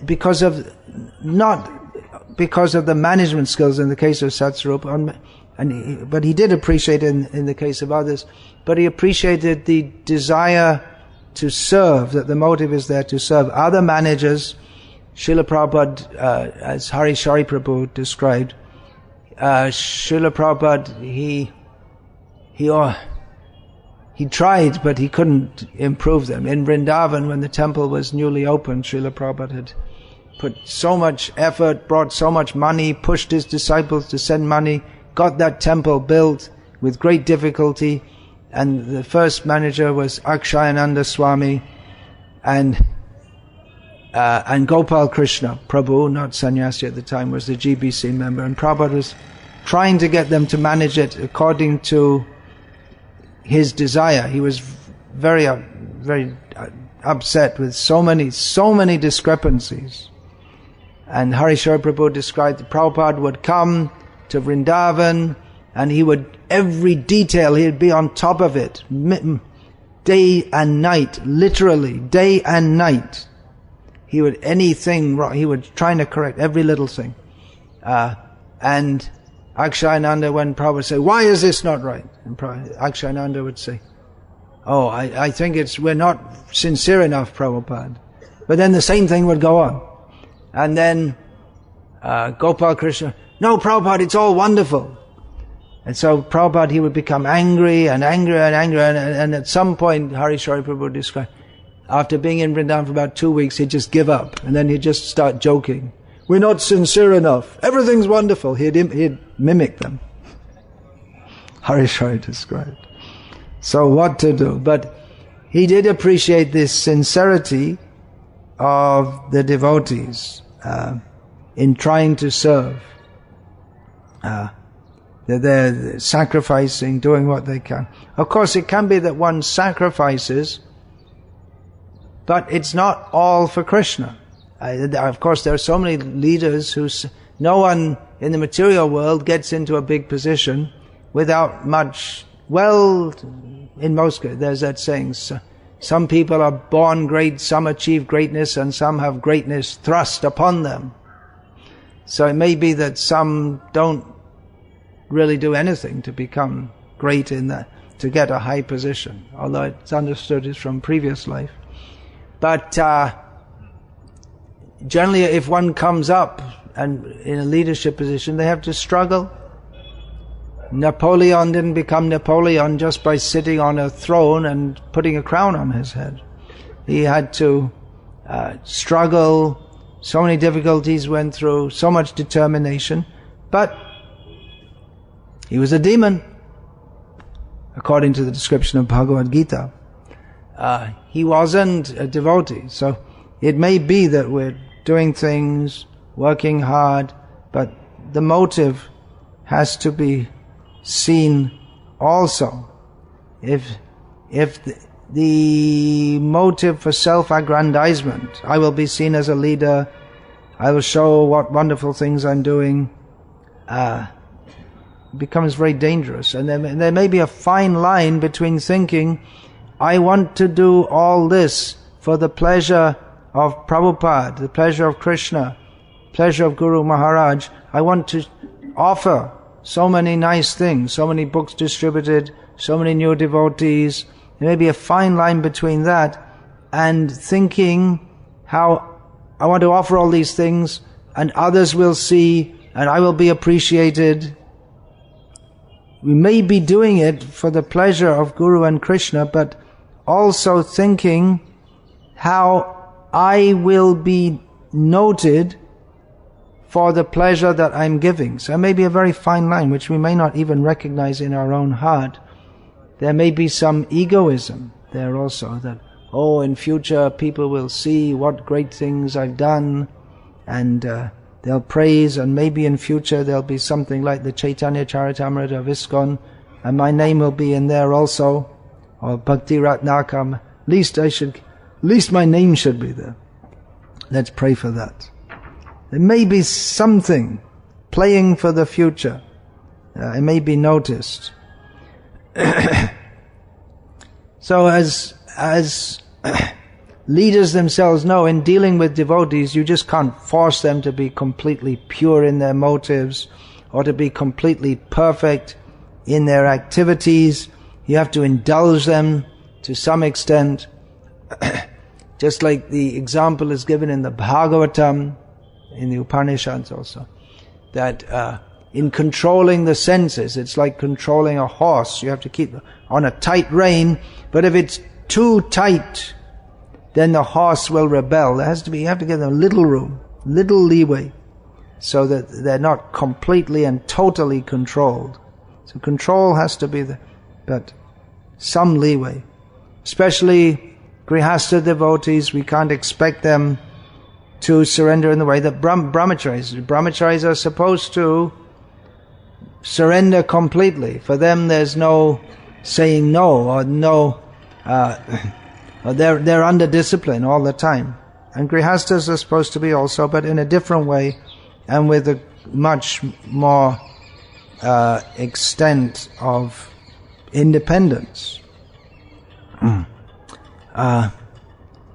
because of the management skills in the case of Satswarup, but he did appreciate it in the case of others. But he appreciated the desire to serve, that the motive is there to serve other managers. Srila Prabhupada, as Hari Shari Prabhu described, Srila Prabhupada, he tried, but he couldn't improve them. In Vrindavan, when the temple was newly opened, Srila Prabhupada had put so much effort, brought so much money, pushed his disciples to send money, got that temple built with great difficulty, and the first manager was Akshayananda Swami and Gopal Krishna Prabhu, not sannyasi at the time, was the GBC member, and Prabhupada was trying to get them to manage it according to his desire. He was very upset with so many discrepancies. And Hari Shari Prabhu described that Prabhupada would come to Vrindavan, and he would, every detail, he'd be on top of it, day and night, literally, day and night. He would, anything wrong, he would trying to correct every little thing. And Akshayananda, when Prabhupada would say, why is this not right? And Akshayananda would say, I think we're not sincere enough, Prabhupada. But then the same thing would go on. And then Gopal Krishna, no, Prabhupada, it's all wonderful. And so Prabhupada, he would become angry and angry and angry, and at some point, Hari Shari Prabhu would describe, after being in Vrindavan for about 2 weeks, he'd just give up, and then he'd just start joking. We're not sincere enough. Everything's wonderful. He'd mimic them. Hari Shari described. So what to do? But he did appreciate this sincerity of the devotees in trying to serve. They're sacrificing, doing what they can. Of course, it can be that one sacrifices, but it's not all for Krishna. Of course, there are so many leaders no one in the material world gets into a big position without much. Well, in most cases, there's that saying, some people are born great, some achieve greatness, and some have greatness thrust upon them. So it may be that some don't really do anything to become great in that, to get a high position, although it's understood it's from previous life. But generally, if one comes up and in a leadership position, they have to struggle. Napoleon didn't become Napoleon just by sitting on a throne and putting a crown on his head. He had to struggle, so many difficulties went through, so much determination, but he was a demon, according to the description of Bhagavad-gita. He wasn't a devotee, so it may be that we're doing things, working hard, but the motive has to be seen also. If the motive for self-aggrandizement, I will be seen as a leader, I will show what wonderful things I'm doing, becomes very dangerous. And there may be a fine line between thinking, I want to do all this for the pleasure of Prabhupada, the pleasure of Krishna, pleasure of Guru Maharaj. I want to offer so many nice things, so many books distributed, so many new devotees. There may be a fine line between that and thinking how I want to offer all these things and others will see and I will be appreciated. We may be doing it for the pleasure of Guru and Krishna, but also thinking how I will be noted for the pleasure that I'm giving. So it may be a very fine line which we may not even recognize in our own heart. There may be some egoism there also, that, in future people will see what great things I've done and they'll praise, and maybe in future there'll be something like the Chaitanya Charitamrita of ISKCON and my name will be in there also, or Bhakti Ratnakam. At least my name should be there. Let's pray for that. There may be something playing for the future. It may be noticed. So as leaders themselves know, in dealing with devotees, you just can't force them to be completely pure in their motives or to be completely perfect in their activities. You have to indulge them to some extent. Just like the example is given in the Bhagavatam, in the Upanishads also, that in controlling the senses, it's like controlling a horse. You have to keep on a tight rein, but if it's too tight, then the horse will rebel. You have to give them a little room, little leeway, so that they're not completely and totally controlled. So control has to be but some leeway. Especially Grihastha devotees, we can't expect them to surrender in the way that brahmacharis. Brahmacharis are supposed to surrender completely. For them there's no saying no, or no, they're under discipline all the time. And Grihasthas are supposed to be also, but in a different way and with a much more extent of independence.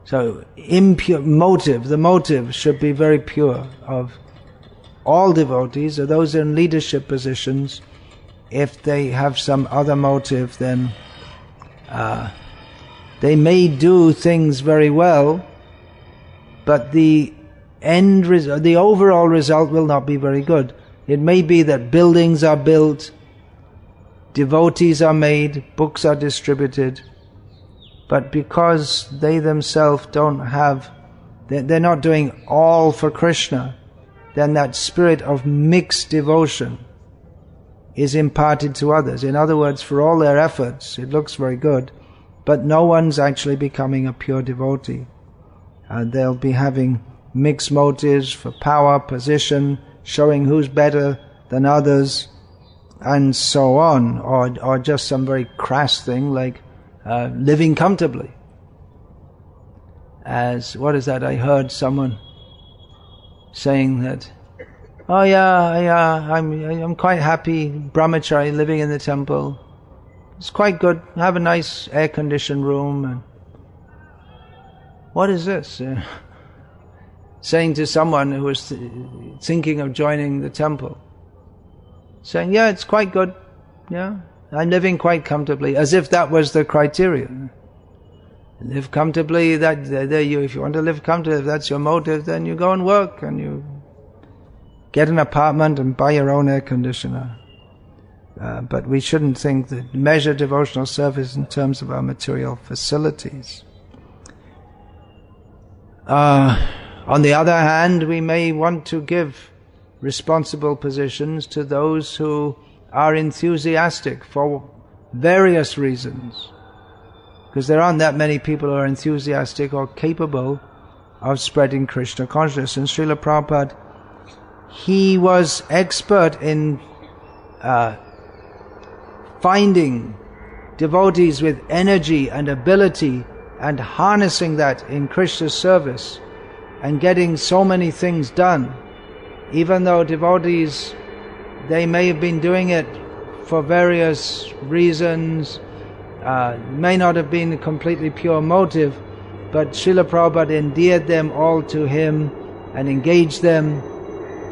So impure motive, the motive should be very pure of all devotees, or those in leadership positions. If they have some other motive, then they may do things very well, but the the overall result will not be very good. It may be that buildings are built, devotees are made, books are distributed, but because they themselves don't have, they're not doing all for Krishna, then that spirit of mixed devotion is imparted to others. In other words, for all their efforts, it looks very good, but no one's actually becoming a pure devotee. They'll be having mixed motives for power, position, showing who's better than others, and so on, or just some very crass thing like living comfortably. What is that? I heard someone saying that, oh yeah, I'm quite happy, brahmachari, living in the temple. It's quite good. I have a nice air-conditioned room. And what is this? Saying to someone who was thinking of joining the temple, saying, yeah, it's quite good. Yeah, I'm living quite comfortably, as if that was the criteria. Live comfortably. If you want to live comfortably, if that's your motive, then you go and work and you get an apartment and buy your own air conditioner. But we shouldn't think that measure devotional service in terms of our material facilities. On the other hand, we may want to give responsible positions to those who are enthusiastic for various reasons. Because there aren't that many people who are enthusiastic or capable of spreading Krishna consciousness. And Srila Prabhupada, he was expert in finding devotees with energy and ability and harnessing that in Krishna's service and getting so many things done. Even though devotees, they may have been doing it for various reasons, may not have been a completely pure motive, but Srila Prabhupada endeared them all to him and engaged them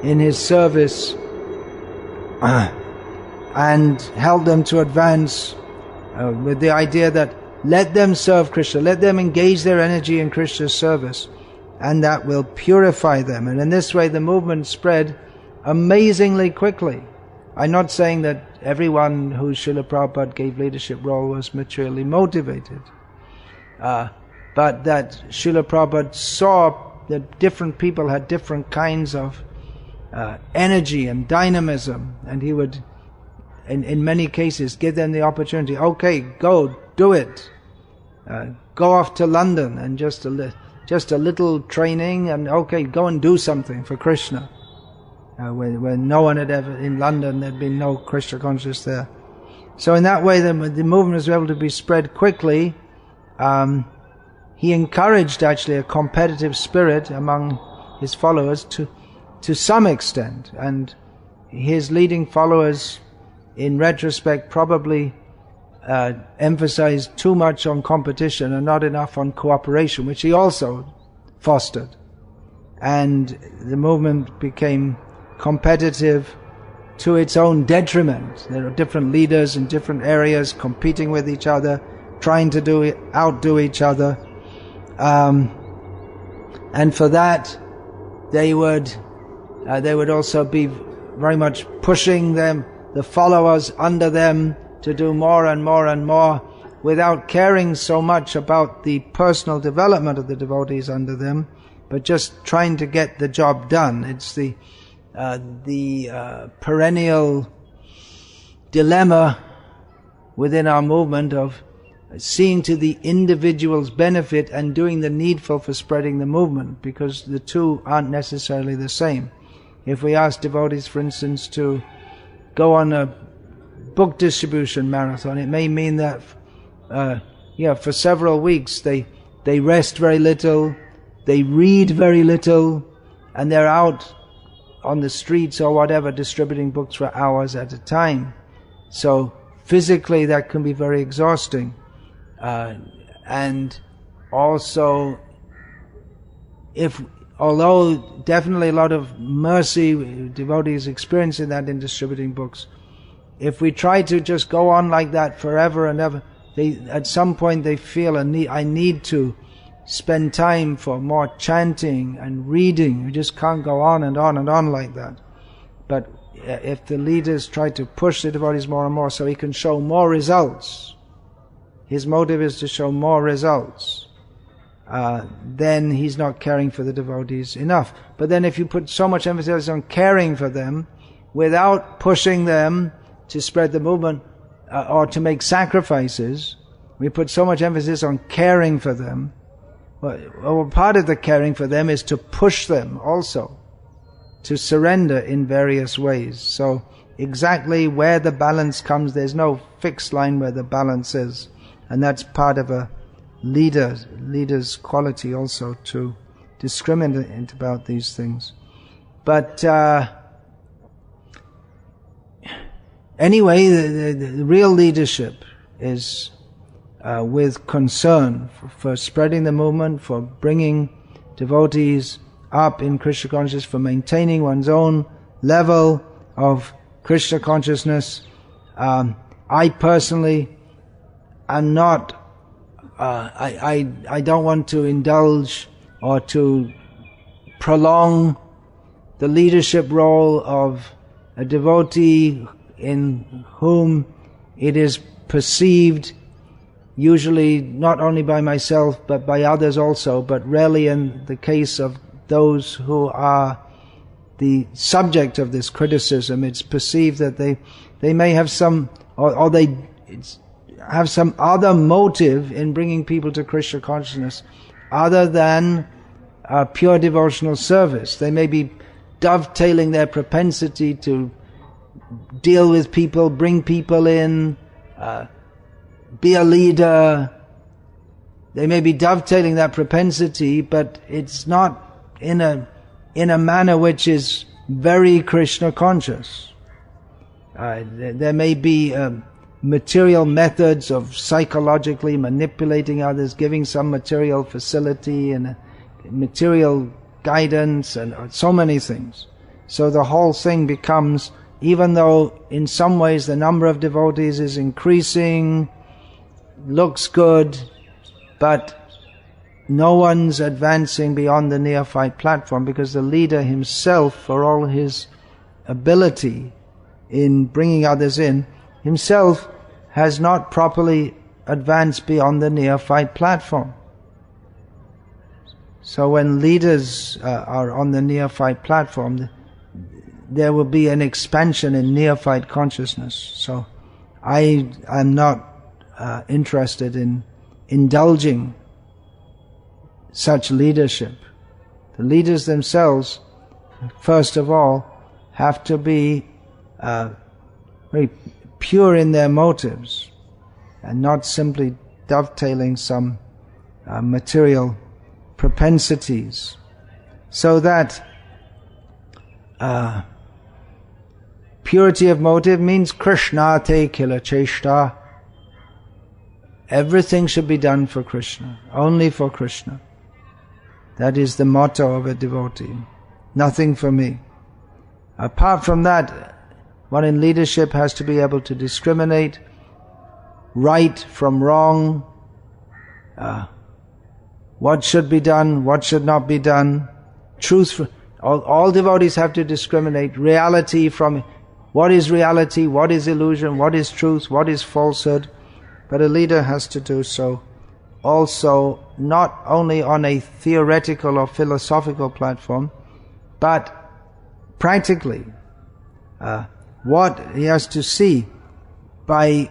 in his service and helped them to advance with the idea that let them serve Krishna, let them engage their energy in Krishna's service, and that will purify them. And in this way the movement spread amazingly quickly. I'm not saying that everyone who Srila Prabhupada gave leadership role was materially motivated, but that Srila Prabhupada saw that different people had different kinds of energy and dynamism, and he would, in many cases, give them the opportunity, okay, go, do it. Go off to London and just a little training, and okay, go and do something for Krishna. When no one had ever, in London, there'd been no Krishna consciousness there. So in that way, the movement was able to be spread quickly. He encouraged actually a competitive spirit among his followers to some extent, and his leading followers, in retrospect, probably emphasized too much on competition and not enough on cooperation, which he also fostered. And the movement became competitive to its own detriment. There are different leaders in different areas competing with each other, trying to outdo each other. And for that, they would also be very much pushing the followers under them to do more and more and more, without caring so much about the personal development of the devotees under them, but just trying to get the job done. It's the perennial dilemma within our movement of seeing to the individual's benefit and doing the needful for spreading the movement, because the two aren't necessarily the same. If we ask devotees, for instance, to go on a book distribution marathon, it may mean that for several weeks they rest very little, they read very little, and they're out on the streets or whatever distributing books for hours at a time. So physically that can be very exhausting. And also, although definitely a lot of mercy devotees experiencing that in distributing books, if we try to just go on like that forever and ever, at some point they feel I need to spend time for more chanting and reading. You just can't go on and on and on like that. But if the leaders try to push the devotees more and more so he can show more results, his motive is to show more results, then he's not caring for the devotees enough. But then if you put so much emphasis on caring for them without pushing them to spread the movement or to make sacrifices, we put so much emphasis on caring for them. Well, part of the caring for them is to push them also to surrender in various ways. So exactly where the balance comes, there's no fixed line where the balance is. And that's part of a leader's quality also, to discriminate about these things. But anyway, the real leadership is with concern for spreading the movement, for bringing devotees up in Krishna consciousness, for maintaining one's own level of Krishna consciousness. I personally am not, I don't want to indulge or to prolong the leadership role of a devotee in whom it is perceived, usually not only by myself but by others also, but rarely in the case of those who are the subject of this criticism, it's perceived that they may have some, or they have some other motive in bringing people to Krishna consciousness other than pure devotional service. They may be dovetailing their propensity to deal with people, bring people in, be a leader. They may be dovetailing that propensity, but it's not in a manner which is very Krishna conscious. There may be material methods of psychologically manipulating others, giving some material facility and material guidance and so many things. So the whole thing becomes, even though in some ways the number of devotees is increasing, looks good, but no one's advancing beyond the neophyte platform, because the leader himself, for all his ability in bringing others in, himself has not properly advanced beyond the neophyte platform. So when leaders are on the neophyte platform, there will be an expansion in neophyte consciousness. So I am not interested in indulging such leadership. The leaders themselves, first of all, have to be very pure in their motives and not simply dovetailing some material propensities. So that purity of motive means Krishna te kila cheshta. Everything should be done for Krishna, only for Krishna. That is the motto of a devotee. Nothing for me. Apart from that, one in leadership has to be able to discriminate right from wrong, what should be done, what should not be done. Truth. All devotees have to discriminate reality from what is reality, what is illusion, what is truth, what is falsehood. But a leader has to do so also not only on a theoretical or philosophical platform, but practically. What he has to see by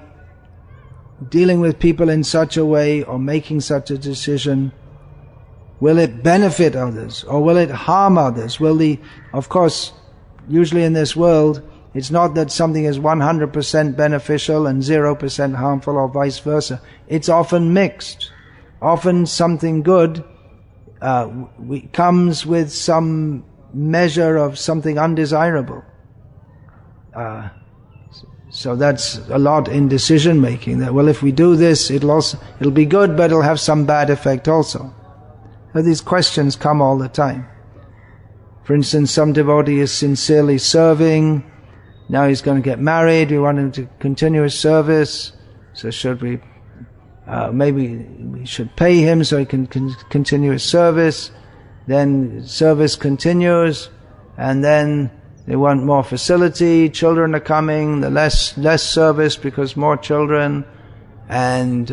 dealing with people in such a way or making such a decision, will it benefit others or will it harm others? Of course, usually in this world, it's not that something is 100% beneficial and 0% harmful or vice versa. It's often mixed. Often something good comes with some measure of something undesirable. So that's a lot in decision making. That, well, if we do this, it'll be good, but it'll have some bad effect also. So these questions come all the time. For instance, some devotee is sincerely serving. Now he's going to get married. We want him to continue his service. So should we maybe we should pay him so he can continue his service. Then service continues, and then they want more facility, children are coming, the less service because more children, and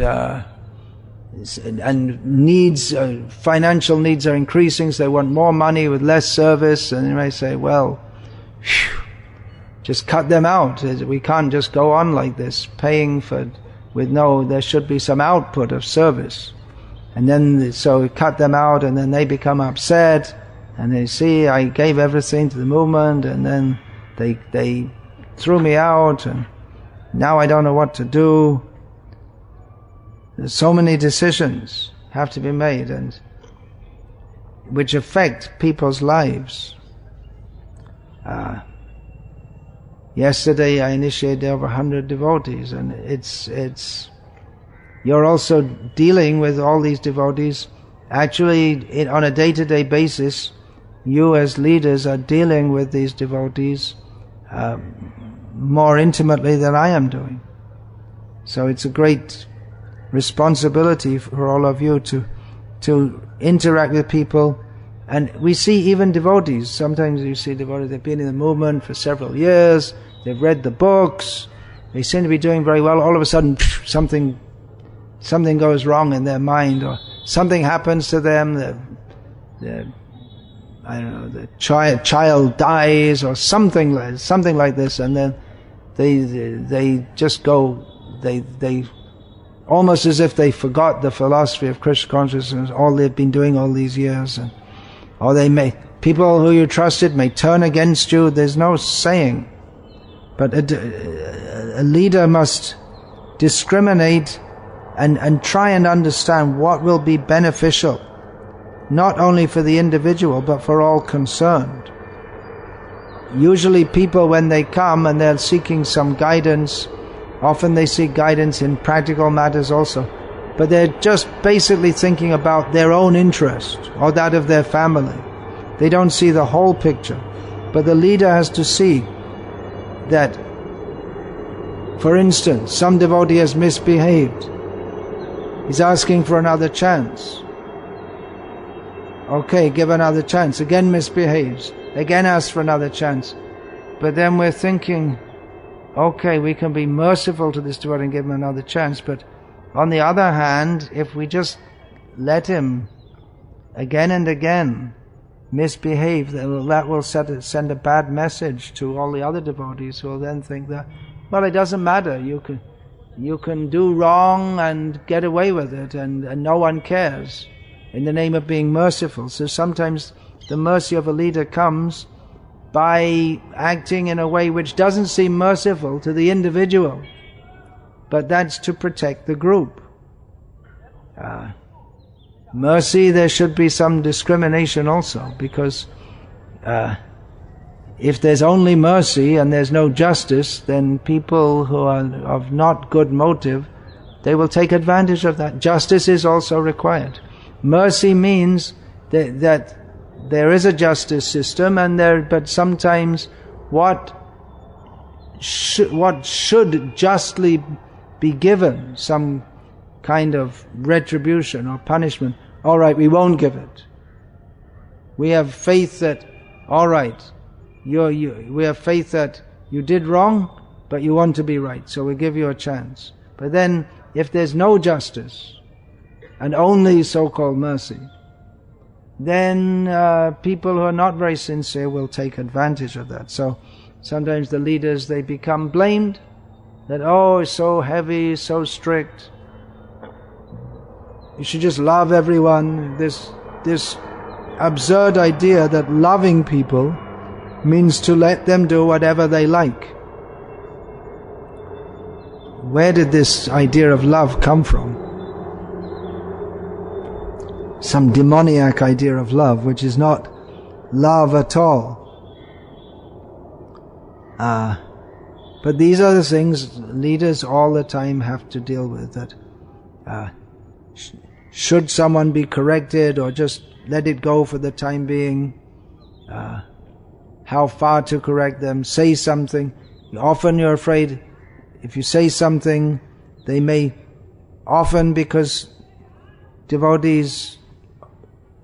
needs, financial needs are increasing, so they want more money with less service, and you may say, well, just cut them out. We can't just go on like this, paying there should be some output of service. And then, so we cut them out, and then they become upset, and they see, I gave everything to the movement, and then they threw me out, and now I don't know what to do. There's so many decisions have to be made, and which affect people's lives. Yesterday I initiated over 100 devotees, and you're also dealing with all these devotees. Actually, on a day-to-day basis, you as leaders are dealing with these devotees more intimately than I am doing. So it's a great responsibility for all of you to interact with people. And we see even devotees, sometimes you see devotees, they've been in the movement for several years, they've read the books, they seem to be doing very well, all of a sudden something goes wrong in their mind, or something happens to them, the child dies, or something like this, and then they just go, they almost as if they forgot the philosophy of Krishna consciousness, all they've been doing all these years, or people who you trusted may turn against you. There's no saying, but a leader must discriminate and try and understand what will be beneficial, not only for the individual, but for all concerned. Usually people, when they come and they're seeking some guidance, often they seek guidance in practical matters also, but they're just basically thinking about their own interest or that of their family. They don't see the whole picture. But the leader has to see that, for instance, some devotee has misbehaved. He's asking for another chance. Okay, give another chance. Again misbehaves. Again asks for another chance. But then we're thinking, okay, we can be merciful to this devotee and give him another chance. But on the other hand, if we just let him again and again misbehave, that will send a bad message to all the other devotees, who will then think that, well, it doesn't matter. You can do wrong and get away with it, and no one cares, in the name of being merciful. So sometimes the mercy of a leader comes by acting in a way which doesn't seem merciful to the individual, but that's to protect the group. Mercy, there should be some discrimination also, because if there's only mercy and there's no justice, then people who are of not good motive, they will take advantage of that. Justice is also required. Mercy means that there is a justice system, but sometimes what should justly be given, some kind of retribution or punishment, all right, we won't give it. We have faith that, all right, we have faith that you did wrong, but you want to be right, so we give you a chance. But then, if there's no justice, and only so-called mercy, then people who are not very sincere will take advantage of that. So sometimes the leaders, they become blamed, that, oh, it's so heavy, so strict, you should just love everyone. This absurd idea that loving people means to let them do whatever they like. Where did this idea of love come from? Some demoniac idea of love, which is not love at all. But these are the things leaders all the time have to deal with, that should someone be corrected or just let it go for the time being? How far to correct them? Say something. Often you're afraid if you say something, they may often because devotees,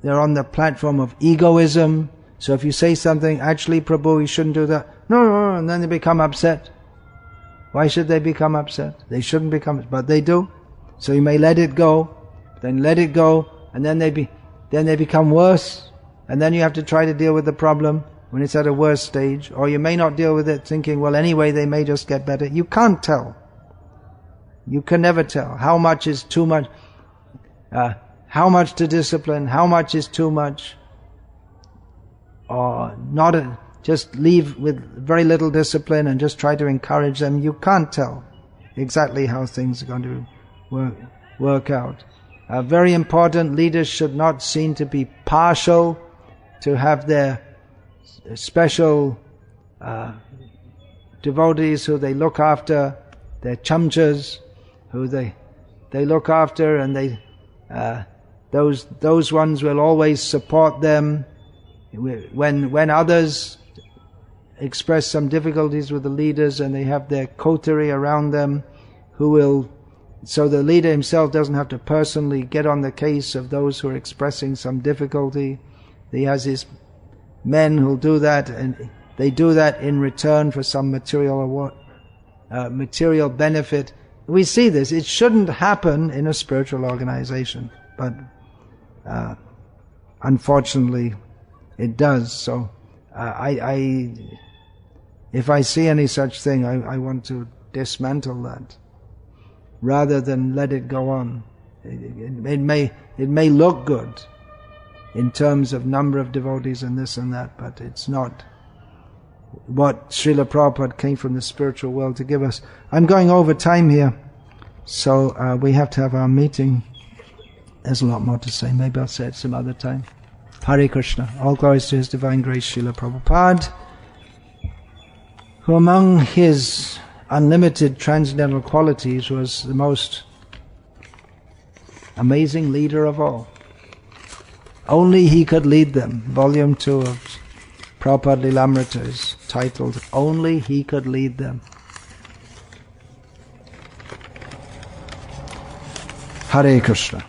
they're on the platform of egoism. So if you say something, actually Prabhu, you shouldn't do that. No, and then they become upset. Why should they become upset? They shouldn't become, but they do. So you may let it go, then let it go, and then they become worse, and then you have to try to deal with the problem when it's at a worse stage, or you may not deal with it thinking, well, anyway, they may just get better. You can't tell. You can never tell how much is too much, how much to discipline, how much is too much, or not. Just leave with very little discipline and just try to encourage them. You can't tell exactly how things are going to work out. Very important, leaders should not seem to be partial, to have their special devotees who they look after, their chamchas, who they look after, and those ones will always support them. When others express some difficulties with the leaders, and they have their coterie around them, so the leader himself doesn't have to personally get on the case of those who are expressing some difficulty. He has his men who'll do that, and they do that in return for some material benefit. We see this. It shouldn't happen in a spiritual organization, but unfortunately it does. So if I see any such thing, I want to dismantle that rather than let it go on. It may look good in terms of number of devotees and this and that, but it's not what Srila Prabhupada came from the spiritual world to give us. I'm going over time here, so we have to have our meeting. There's a lot more to say. Maybe I'll say it some other time. Hare Krishna. All glories to His Divine Grace, Srila Prabhupada, who among his unlimited transcendental qualities was the most amazing leader of all. Only he could lead them. Volume 2 of Prabhupada Lilamrita is titled, Only He Could Lead Them. Hare Krishna.